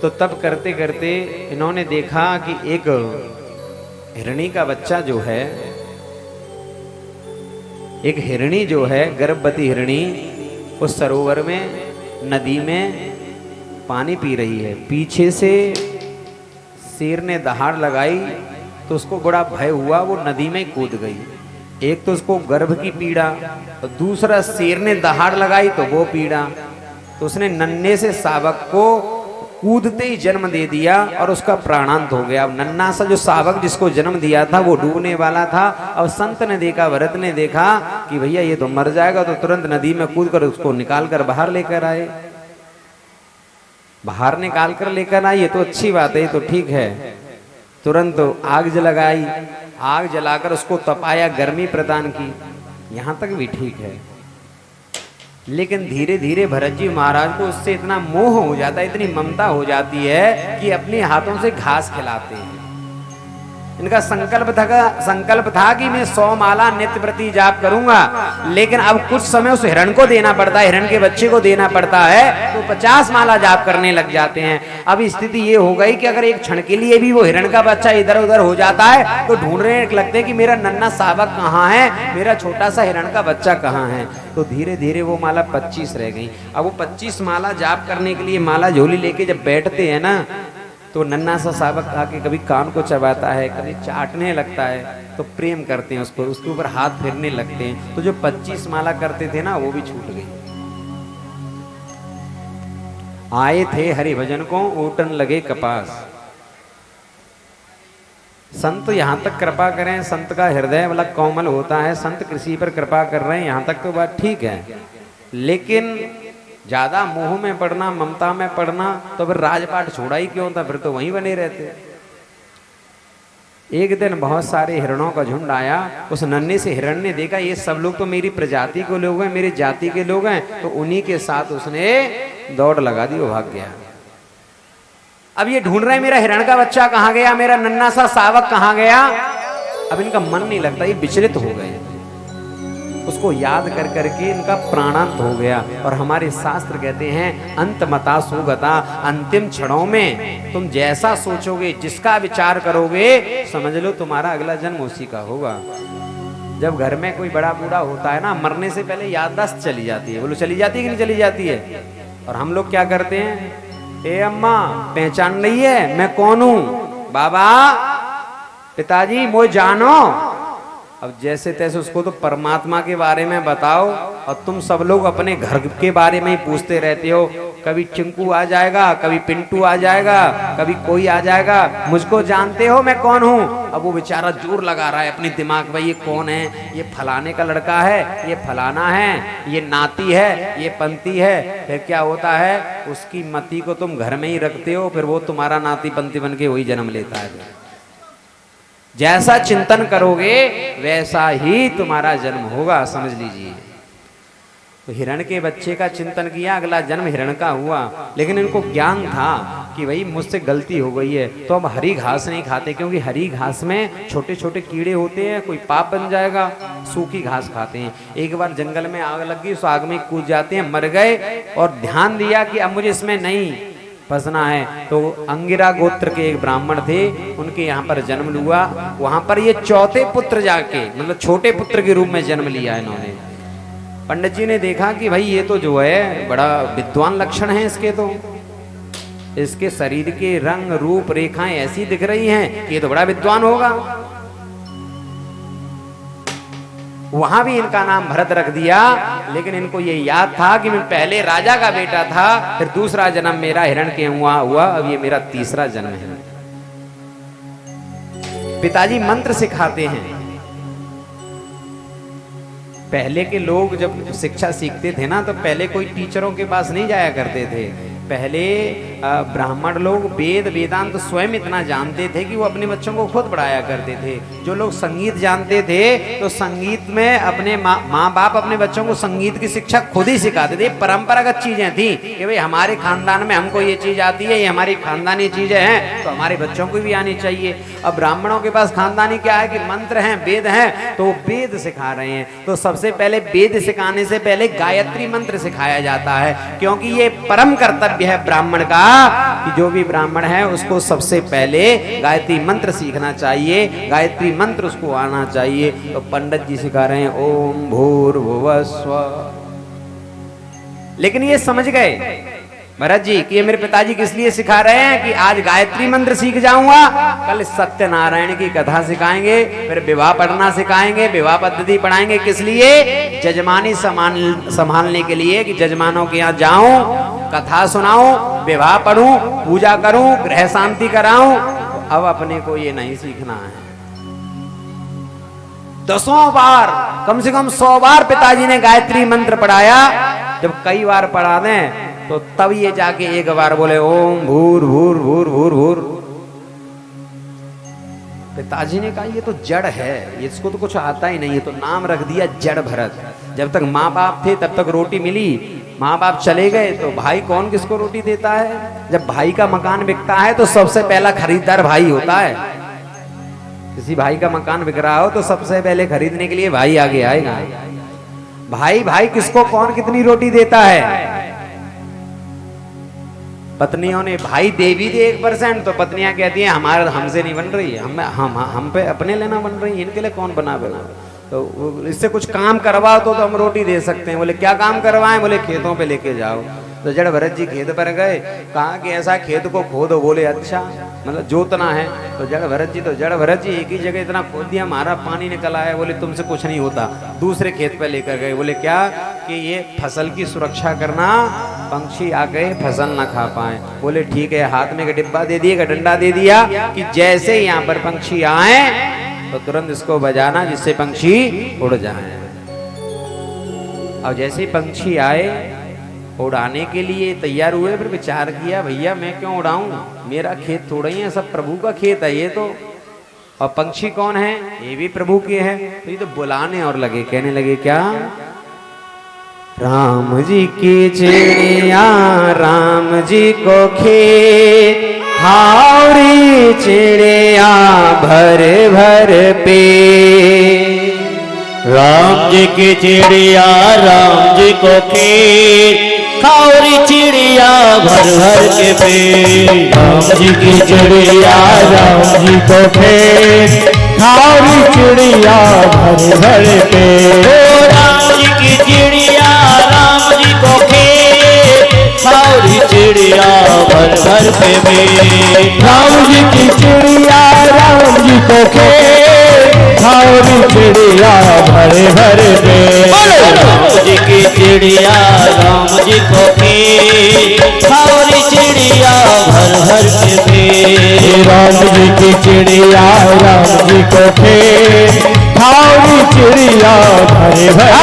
तो तप करते करते इन्होंने देखा कि एक हिरणी का बच्चा जो है, एक हिरणी जो है, गर्भवती हिरणी, उस सरोवर में, नदी में पानी पी रही है। पीछे से शेर ने दहाड़ लगाई तो उसको बड़ा भय हुआ, वो नदी में कूद गई। एक तो उसको गर्भ की पीड़ा और दूसरा शेर ने दहाड़ लगाई तो वो पीड़ा। तो उसने नन्हे से शावक को कूदते ही जन्म दे दिया और उसका प्राणांत हो गया। अब नन्हा सा जो शावक जिसको जन्म दिया था वो डूबने वाला था। अब संत ने देखा, भरत ने देखा कि भैया ये तो मर जाएगा, तो तुरंत नदी में कूद कर उसको निकाल कर बाहर लेकर आए। बाहर निकाल कर लेकर आए, ये तो अच्छी बात है, ये तो ठीक है। तुरंत आग जलाई, आग जलाकर उसको तपाया, गर्मी प्रदान की, यहां तक भी ठीक है। लेकिन धीरे धीरे भरत जी महाराज को उससे इतना मोह हो जाता है, इतनी ममता हो जाती है कि अपने हाथों से घास खिलाते हैं। इनका संकल्प था कि मैं 100 माला नित्य प्रति जाप करूंगा, लेकिन अब कुछ समय उस हिरण को देना पड़ता है, हिरण के बच्चे को देना पड़ता है, तो 50 माला जाप करने लग जाते हैं। अब स्थिति ये हो गई कि अगर एक क्षण के लिए भी वो हिरण का बच्चा इधर उधर हो जाता है तो ढूंढने लगते कि मेरा नन्हा शावक कहाँ है, मेरा छोटा सा हिरण का बच्चा कहाँ है। तो धीरे धीरे वो माला 25 रह गई। अब वो 25 माला जाप करने के लिए माला झोली लेके जब बैठते हैं ना, तो नन्हा सा शावक आके कभी कान को चबाता है, कभी चाटने लगता है, तो प्रेम करते हैं उसको, उसके ऊपर हाथ फेरने लगते हैं। तो जो 25 माला करते थे ना, वो भी छूट गई। आए थे हरिभजन को, ऊटन लगे कपास। संत यहां तक कृपा करें, संत का हृदय वाला कोमल होता है, संत कृषि पर कृपा कर रहे हैं, यहां तक तो बात ठीक है। लेकिन ज्यादा मोह में पड़ना, ममता में पड़ना, तो फिर राजपाट छोड़ा ही क्यों था, फिर तो वहीं बने रहते। एक दिन बहुत सारे हिरणों का झुंड आया। उस नन्हे से हिरण ने देखा ये सब लोग तो मेरी प्रजाति के लोग हैं, मेरी जाति के लोग हैं, तो उन्हीं के साथ उसने दौड़ लगा दी, वो भाग गया। अब ये ढूंढ रहे हैं मेरा हिरण का बच्चा कहाँ गया, मेरा नन्हा सा शावक कहाँ गया। अब इनका मन नहीं लगता, ये विचलित हो गए। उसको याद कर करके इनका प्राणांत हो गया। और हमारे शास्त्र कहते हैं अंत मता सुगता, अंतिम क्षणों में तुम जैसा सोचोगे, जिसका विचार करोगे, समझ लो तुम्हारा अगला जन्म उसी का होगा। जब घर में कोई बड़ा बूढ़ा होता है ना, मरने से पहले याददाश्त चली जाती है। बोलो चली जाती है कि नहीं चली जाती है। और हम लोग क्या करते हैं, ए अम्मा पहचान रही है मैं कौन हूं, बाबा पिताजी मुझे जानो। अब जैसे तैसे उसको तो परमात्मा के बारे में बताओ, और तुम सब लोग अपने घर के बारे में ही पूछते रहते हो। कभी चिंकू आ जाएगा, कभी पिंटू आ जाएगा, कभी कोई आ जाएगा, मुझको जानते हो मैं कौन हूँ। अब वो बेचारा जोर लगा रहा है अपने दिमाग में, ये कौन है, ये फलाने का लड़का है, ये फलाना है, ये नाती है, ये पंती है। फिर क्या होता है, उसकी मति को तुम घर में ही रखते हो, फिर वो तुम्हारा नाती पंती बन के वही जन्म लेता है। जैसा चिंतन करोगे वैसा ही तुम्हारा जन्म होगा, समझ लीजिए। तो हिरण के बच्चे का चिंतन किया, अगला जन्म हिरण का हुआ। लेकिन इनको ज्ञान था कि भाई मुझसे गलती हो गई है, तो अब हरी घास नहीं खाते, क्योंकि हरी घास में छोटे छोटे कीड़े होते हैं, कोई पाप बन जाएगा। सूखी घास खाते हैं। एक बार जंगल में आग लग गई, उस आग में कूद जाते हैं, मर गए। और ध्यान दिया कि अब मुझे इसमें नहीं फंसना है। तो अंगिरा गोत्र के एक ब्राह्मण थे, उनके यहाँ पर जन्म हुआ। वहां पर ये चौथे पुत्र जाके, मतलब छोटे पुत्र के रूप में जन्म लिया इन्होंने। पंडित जी ने देखा कि भाई ये तो जो है बड़ा विद्वान लक्षण है इसके, तो इसके शरीर के रंग रूप रेखाएं ऐसी दिख रही हैं कि ये तो बड़ा विद्वान होगा। वहां भी इनका नाम भरत रख दिया। लेकिन इनको ये याद था कि मैं पहले राजा का बेटा था, फिर दूसरा जन्म मेरा हिरण के हुआ, अब ये मेरा तीसरा जन्म है। पिताजी मंत्र सिखाते हैं। पहले के लोग जब शिक्षा सीखते थे ना, तो पहले कोई टीचरों के पास नहीं जाया करते थे। पहले ब्राह्मण लोग वेद वेदांत स्वयं इतना जानते थे कि वो अपने बच्चों को खुद पढ़ाया करते थे। जो लोग संगीत जानते थे, तो संगीत में अपने माँ बाप अपने बच्चों को संगीत की शिक्षा खुद ही सिखाते थे। परंपरागत चीजें थी कि भाई हमारे खानदान में हमको ये चीज आती है, ये हमारी खानदानी चीजें हैं, तो हमारे बच्चों को भी आनी चाहिए। अब ब्राह्मणों के पास खानदानी क्या है कि मंत्र हैं, वेद हैं, तो वेद सिखा रहे हैं। तो सबसे पहले वेद सिखाने से पहले गायत्री मंत्र सिखाया जाता है, क्योंकि ये परम कर्तव्य है ब्राह्मण का कि जो भी ब्राह्मण है उसको सबसे पहले गायत्री मंत्र सीखना चाहिए, गायत्री मंत्र उसको आना चाहिए। तो पंडित जी सिखा रहे हैं ओम भूर्भुवः स्वः। लेकिन ये समझ गए भरत जी कि ये मेरे पिताजी किस लिए सिखा रहे हैं कि आज गायत्री मंत्र सीख जाऊंगा, कल सत्यनारायण की कथा सिखाएंगे, फिर विवाह पढ़ना सिखाएंगे, विवाह पद्धति पढ़ाएंगे। किस लिए? जजमानी संभालने के लिए, कि जजमानों के यहाँ जाऊं, कथा सुनाऊं, विवाह पढ़ूं, पूजा करूं, गृह शांति कराऊं। अब अपने को ये नहीं सीखना है। 10 बार, कम से कम 100 बार पिताजी ने गायत्री मंत्र पढ़ाया। जब कई बार पढ़ा दें तो तब ये जाके एक बार बोले ओम भूर भूर भूर भूर भूर। पिताजी ने कहा ये तो जड़ है, इसको तो कुछ आता ही नहीं है, तो नाम रख दिया जड़ भरत। जब तक माँ बाप थे तब तक रोटी मिली, माँ बाप चले गए तो भाई कौन किसको रोटी देता है? जब भाई का मकान बिकता है तो सबसे पहला खरीदार भाई होता है। किसी भाई का मकान बिक रहा हो तो सबसे पहले खरीदने के लिए भाई आगे आएगा। भाई किसको कौन कितनी रोटी देता है? पत्नियों ने भाई दे भी दे 1%, तो पत्नियां कहती हैं हमारा हमसे नहीं बन रही है, हम पे अपने लेना बन रही है, इनके लिए कौन बना। तो इससे कुछ काम करवाओ तो हम रोटी दे सकते हैं। बोले क्या काम करवाएं? बोले खेतों पे लेके जाओ। तो जड़ भरत जी खेत पर गए, कहा कि ऐसा खेत को खोदो। बोले अच्छा, मतलब जोतना है। तो जड़ भरत जी एक ही जगह इतना खोद दिया, हमारा पानी निकल आया। बोले तुमसे कुछ नहीं होता। दूसरे खेत पे लेकर गए। बोले क्या? कि ये फसल की सुरक्षा करना, पंछी आ गए फसल ना खा पाए। बोले ठीक है। हाथ में एक डिब्बा दे दिया, डंडा दे दिया कि जैसे यहाँ पर पंछी आए तो तुरंत इसको बजाना जिससे पंछी उड़ जाए। और जैसे ही पंछी आए उड़ाने के लिए तैयार हुए, फिर विचार किया भैया मैं क्यों उड़ाऊं, मेरा खेत थोड़ा ही है, सब प्रभु का खेत है ये तो। और पंछी कौन है, ये भी प्रभु के हैं। तो ये तो बुलाने और लगे, कहने लगे क्या, राम जी की चिड़िया राम जी को खेत, हावरी चिड़िया भर भर पे। राम जी की चिड़िया राम जी को खेत, खावरी चिड़िया भर भर के पेट। राम जी की चिड़िया राम जी को खेत, खावरी चिड़िया भर भर पे। राम जी की चिड़िया राम जी को खेत, खावरी चिड़िया भर भर के पेट। राम जी की चिड़िया राम जी को खेत, खावरी चिड़िया भर भर पे। राम जी की चिड़िया राम जी को खेत, खावरी चिड़िया भर भर के पेट। राम जी की चिड़िया राम जी को खेत, खावरी चिड़िया भर भर।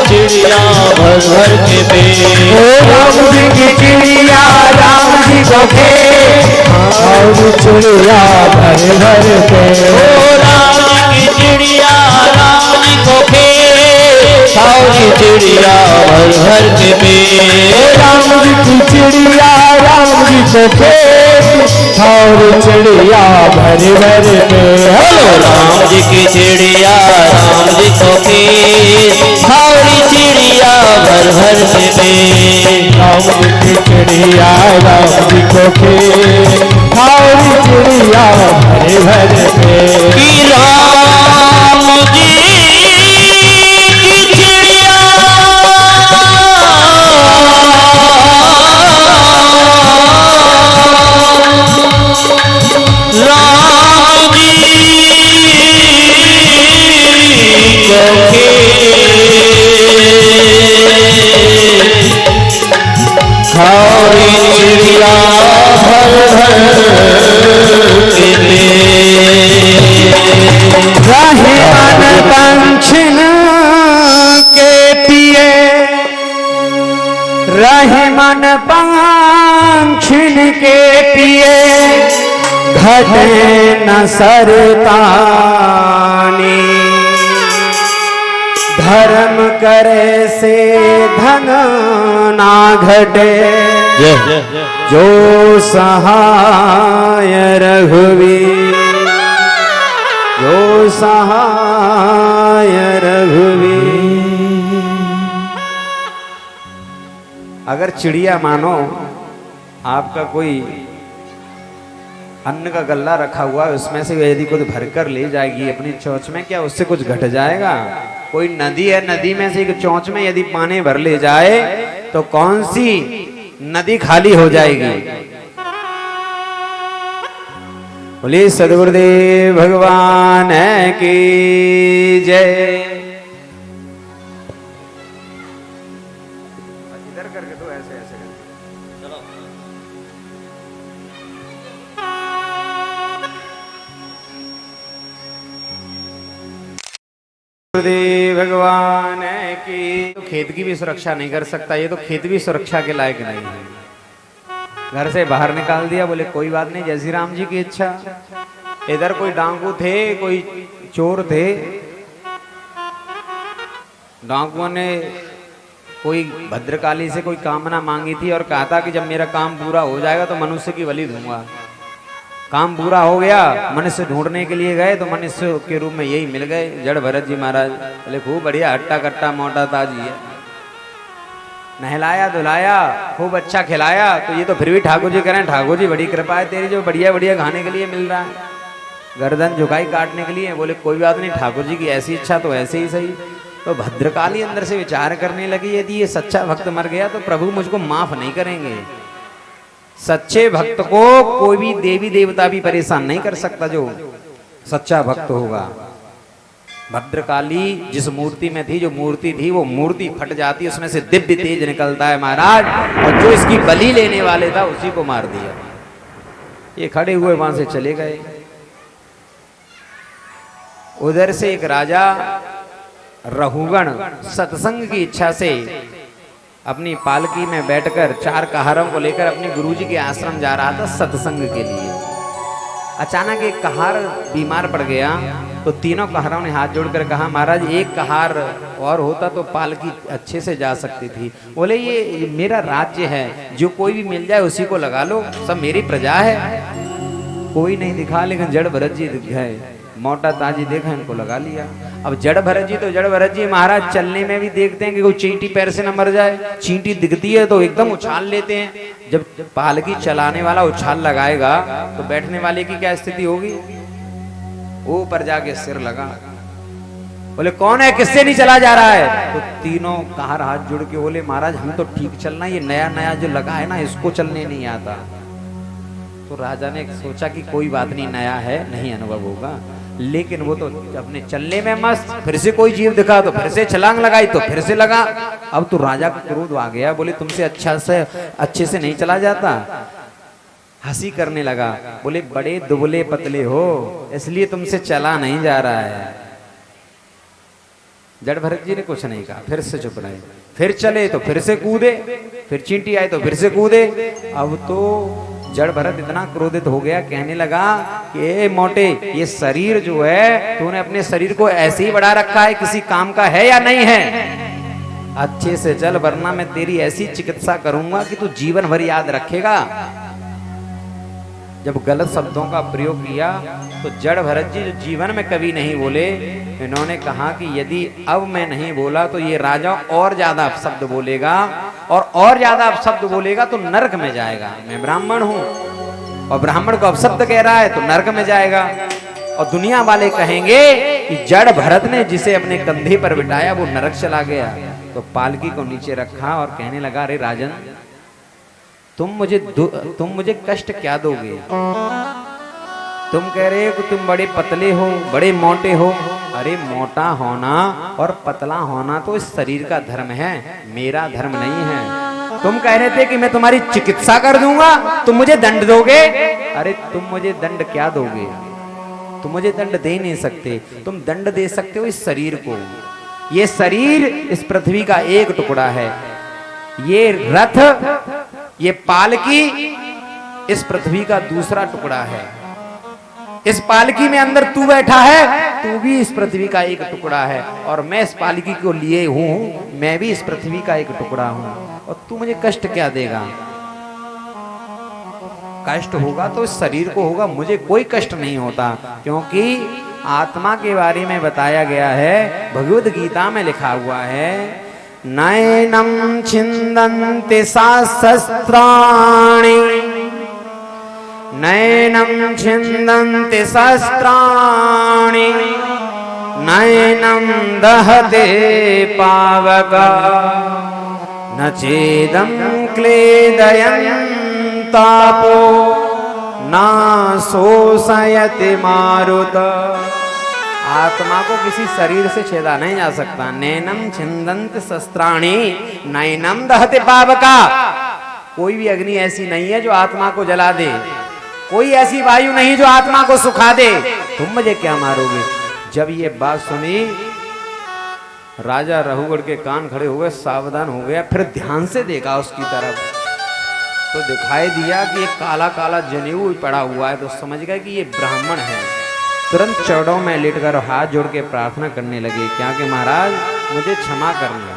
चिड़िया भर भर के पेट। राम जी की चिड़िया राम जी को खेत, खावरी चिड़िया भर भर पे। राम जी की चिड़िया राम जी को खेत, खावरी चिड़िया भर भर के पेट। राम जी की चिड़िया राम जी को खेत, खावरी चिड़िया भर भर पे। राम जी की चिड़िया राम जी को खेत, खावरी चिड़िया भर भर के पेट। राम जी की चिड़िया राम जी को खेत, खावरी चिड़िया भर भर पे। राम जी की चिड़िया राम जी को खावरी चिड़िया भर भर के रहे मन पंछिन के पिए, रहे मन पंछिन के पिए, घटे न सरतानी, धर्म करे से धन ना घटे, जो सहाय रघुवीर, जो सहाय रघुवीर। अगर चिड़िया मानो आपका कोई अन्न का गल्ला रखा हुआ है, उसमें से यदि कुछ भरकर ले जाएगी अपनी चोंच में, क्या उससे कुछ घट जाएगा? कोई नदी है, नदी में से एक चोंच में यदि पानी भर ले जाए तो कौन सी नदी खाली हो जाएगी? बोलिए सदगुरुदेव भगवान की जय। इधर करके तो ऐसे ऐसे चलो। गुरुदेव भगवान की। तो खेत की भी सुरक्षा नहीं कर सकता, ये तो खेत भी सुरक्षा के लायक नहीं है। घर से बाहर निकाल दिया, बोले कोई बात नहीं, जैसी राम जी की इच्छा। इधर कोई डांकू थे, कोई चोर थे, डाकुओं ने कोई भद्रकाली से कोई कामना मांगी थी और कहा था कि जब मेरा काम पूरा हो जाएगा तो मनुष्य की बलि दूंगा। काम पूरा हो गया, मनुष्य ढूंढने के लिए गए तो मनुष्य के रूप में यही मिल गए जड़ भरत जी महाराज। बोले खूब बढ़िया, हट्टा कट्टा मोटा ताजी है, नहलाया धुलाया, खूब अच्छा खिलाया। तो ये तो फिर भी ठाकुर जी कह रहे हैं ठाकुर जी बड़ी कृपा है तेरी, जो बढ़िया बढ़िया खाने के लिए मिल रहा है, गर्दन झुकाई काटने के लिए। बोले कोई बात नहीं ठाकुर जी की ऐसी इच्छा तो ऐसे ही सही। तो भद्रकाली अंदर से विचार करने लगी, यदि ये सच्चा भक्त मर गया तो प्रभु मुझको माफ नहीं करेंगे। सच्चे भक्त को कोई भी देवी देवता भी परेशान नहीं कर सकता जो सच्चा भक्त होगा। भद्रकाली जिस मूर्ति में थी, जो मूर्ति थी वो मूर्ति फट जाती है, उसमें से दिव्य तेज निकलता है महाराज, और जो इसकी बलि लेने वाले था उसी को मार दिया। ये खड़े हुए वहां से चले गए। उधर से एक राजा रहुगण सत्संग की इच्छा से अपनी पालकी में बैठकर 4 कहारों को लेकर अपने गुरुजी के आश्रम जा रहा था सत्संग के लिए। अचानक एक कहार बीमार पड़ गया तो तीनों कहारों ने हाथ जोड़कर कहा महाराज एक कहार और होता तो पालकी अच्छे से जा सकती थी। बोले ये मेरा राज्य है, जो कोई भी मिल जाए उसी को लगा लो, सब मेरी प्रजा है। कोई नहीं दिखा, लेकिन जड़ भरत जी दिख गए, मोटा ताजी देखा, इनको लगा लिया। अब जड़ भरत जी तो जड़ भरत जी महाराज चलने में भी देखते हैं कि कोई चींटी पैर से न मर जाए, चींटी दिखती है तो एकदम उछाल लेते हैं। जब पालकी चलाने वाला उछाल लगाएगा तो बैठने वाले की क्या स्थिति होगी? ऊपर जाके सिर लगा। बोले कौन है, किससे नहीं चला जा रहा है? तो तीनों कहार हाथ जोड़ के बोले महाराज हम तो ठीक चलना, ये नया नया जो लगा है ना इसको चलने नहीं आता। तो राजा ने सोचा कि कोई बात नहीं, नया है नहीं अनुभव होगा, लेकिन वो तो अपने चलने में मस्त। फिर से कोई जीव दिखा तो फिर से छलांग लगाई तो फिर से लगा। अब तो राजा को क्रोध आ गया, बोले तुमसे अच्छे से नहीं चला जाता। हंसी करने लगा, बोले बड़े दुबले पतले हो इसलिए तुमसे चला नहीं जा रहा है। जड़ भरत जी ने कुछ नहीं कहा, फिर से चुप रहे। फिर चले तो फिर से कूदे, फिर चींटी आए तो फिर से कूदे। अब तो जड़ भरत इतना क्रोधित हो गया, कहने लगा कि ए मोटे, ये शरीर जो है तूने अपने शरीर को ऐसे ही बढ़ा रखा है, किसी काम का है या नहीं है? अच्छे से चल वरना मैं तेरी ऐसी चिकित्सा करूंगा कि तू जीवन भर याद रखेगा। जब गलत शब्दों का प्रयोग किया तो जड़ भरत जी जो जीवन में कभी नहीं बोले, इन्होंने कहा कि यदि अब मैं नहीं बोला तो ये राजा और ज्यादा अपशब्द बोलेगा, और ज्यादा अपशब्द बोलेगा तो नरक में जाएगा। मैं ब्राह्मण हूं और ब्राह्मण को अपशब्द कह रहा है तो नरक में जाएगा। और दुनिया वाले कहेंगे कि जड़ भरत ने जिसे अपने कंधे पर बिठाया वो नरक चला गया। तो पालकी को नीचे रखा और कहने लगा अरे राजन, तुम मुझे कष्ट क्या दोगे? तुम कह रहे हो कि तुम बड़े पतले हो, बड़े मोटे हो। अरे मोटा होना और पतला होना तो इस शरीर का धर्म है, मेरा धर्म नहीं है। तुम कह रहे थे कि मैं तुम्हारी चिकित्सा कर दूंगा, तुम मुझे दंड दोगे। अरे तुम मुझे दंड क्या दोगे? तुम मुझे दंड दे नहीं सकते, तुम दंड दे सकते हो इस शरीर को। ये शरीर इस पृथ्वी का एक टुकड़ा है, ये रथ, ये पालकी इस पृथ्वी का दूसरा टुकड़ा है। इस पालकी में अंदर तू बैठा है, तू भी इस पृथ्वी का एक टुकड़ा है, और मैं इस पालकी को लिए हूं, मैं भी इस पृथ्वी का एक टुकड़ा हूं। और तू मुझे कष्ट क्या देगा? कष्ट होगा तो इस शरीर को होगा, मुझे कोई कष्ट नहीं होता, क्योंकि आत्मा के बारे में बताया गया है, भगवद गीता में लिखा हुआ है, नैनम छिन्दन्ति शस्त्राणि, नैनम छिन्दन्ति शस्त्राणि, नैनम दहते पावका, न चेदं क्लेदयन्तापो, न शोषयति मारुत। आत्मा को किसी शरीर से छेदा नहीं जा सकता। नैनम छिन्दन्ति शस्त्राणि, नैनम दहते पावका। कोई भी अग्नि ऐसी नहीं है जो आत्मा को जला दे, कोई ऐसी वायु नहीं जो आत्मा को सुखा दे। तुम मुझे क्या मारोगे? जब ये बात सुनी राजा रहुगढ़ के कान खड़े हो गए, सावधान हो गया, फिर ध्यान से देखा उसकी तरफ तो दिखाई दिया कि एक काला काला जनेऊ पड़ा हुआ है। तो समझ गया कि ये ब्राह्मण है। तुरंत चरणों में लेटकर हाथ जोड़ के प्रार्थना करने लगे, क्या कि महाराज मुझे क्षमा करना।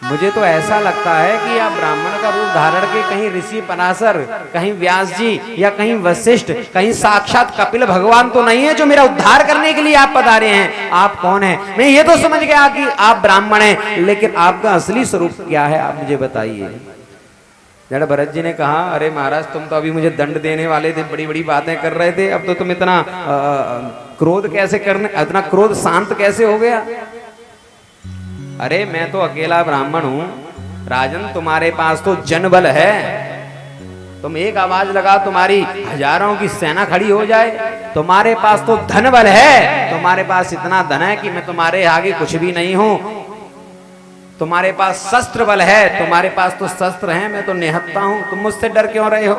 मुझे तो ऐसा लगता है कि आप ब्राह्मण का रूप धारण के कहीं ऋषि पराशर, कहीं व्यास जी या कहीं वशिष्ठ, कहीं साक्षात कपिल भगवान तो नहीं है जो मेरा उद्धार करने के लिए आप पधारे हैं। आप कौन हैं? मैं ये तो समझ गया कि आप ब्राह्मण हैं, लेकिन आपका असली स्वरूप क्या है आप मुझे बताइए। जड़ भरत जी ने कहा, अरे महाराज तुम तो अभी मुझे दंड देने वाले थे, बड़ी बड़ी बातें कर रहे थे, अब तो तुम इतना क्रोध कैसे करने, इतना क्रोध शांत कैसे हो गया? अरे मैं तो अकेला ब्राह्मण हूं राजन, तुम्हारे पास तो जनबल है, तुम एक आवाज लगा तुम्हारी हजारों की सेना खड़ी हो जाए। तुम्हारे पास तो धन बल है, तुम्हारे पास इतना धन है कि मैं तुम्हारे आगे कुछ भी नहीं हूं। तुम्हारे पास शस्त्र बल है, तुम्हारे पास तो शस्त्र हैं, मैं तो निहत्ता हूं, तुम मुझसे डर क्यों रहे हो?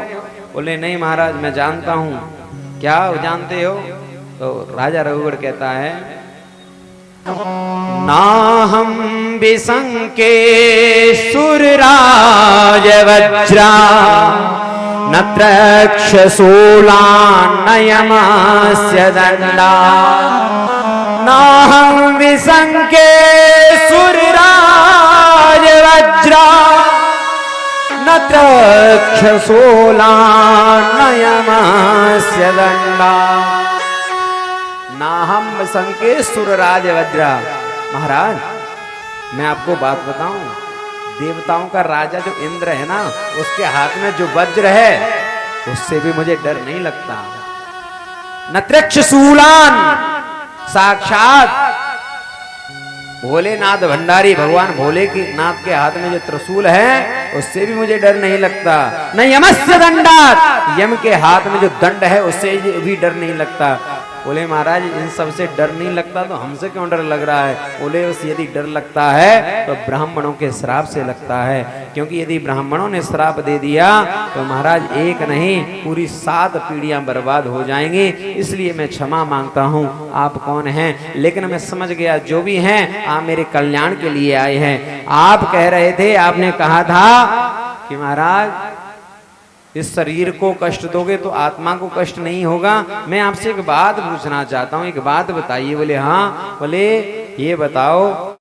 बोले नहीं महाराज मैं जानता हूं। क्या जानते हो? तो राजा रघुगढ़ कहता है, नाहं विशंके सुरराज वज्रा न त्रक्षशूलान्नयमास्य दंडा। नाहं विशंके सुरराज वज्रा न त्रक्षशूलान्नयमास्य दंडा। नाहम संके सुरराज वज्रा। महाराज मैं आपको बात बताऊं, देवताओं का राजा जो इंद्र है ना, उसके हाथ में जो वज्र है उससे भी मुझे डर नहीं लगता। न त्रक्षशूलान, साक्षात भोलेनाथ भंडारी भगवान भोले की नाथ के हाथ में जो त्रिशूल है उससे भी मुझे डर नहीं लगता। न यमस्य दंडात, यम के हाथ में जो दंड है उससे भी डर नहीं लगता। बोले महाराज इन सब से डर नहीं लगता तो हमसे क्यों डर लग रहा है? बोले उस यदि डर लगता है तो ब्राह्मणों के श्राप से लगता है, क्योंकि यदि ब्राह्मणों ने श्राप दे दिया तो महाराज एक नहीं पूरी 7 पीढ़ियां बर्बाद हो जाएंगी। इसलिए मैं क्षमा मांगता हूं। आप कौन हैं? लेकिन मैं समझ गया जो भी हैं आप मेरे कल्याण के लिए आए हैं। आप कह रहे थे, आपने कहा था कि महाराज इस शरीर को कष्ट दोगे तो आत्मा को कष्ट नहीं होगा। मैं आपसे एक बात पूछना चाहता हूँ, एक बात बताइए। बोले हाँ। बोले ये बताओ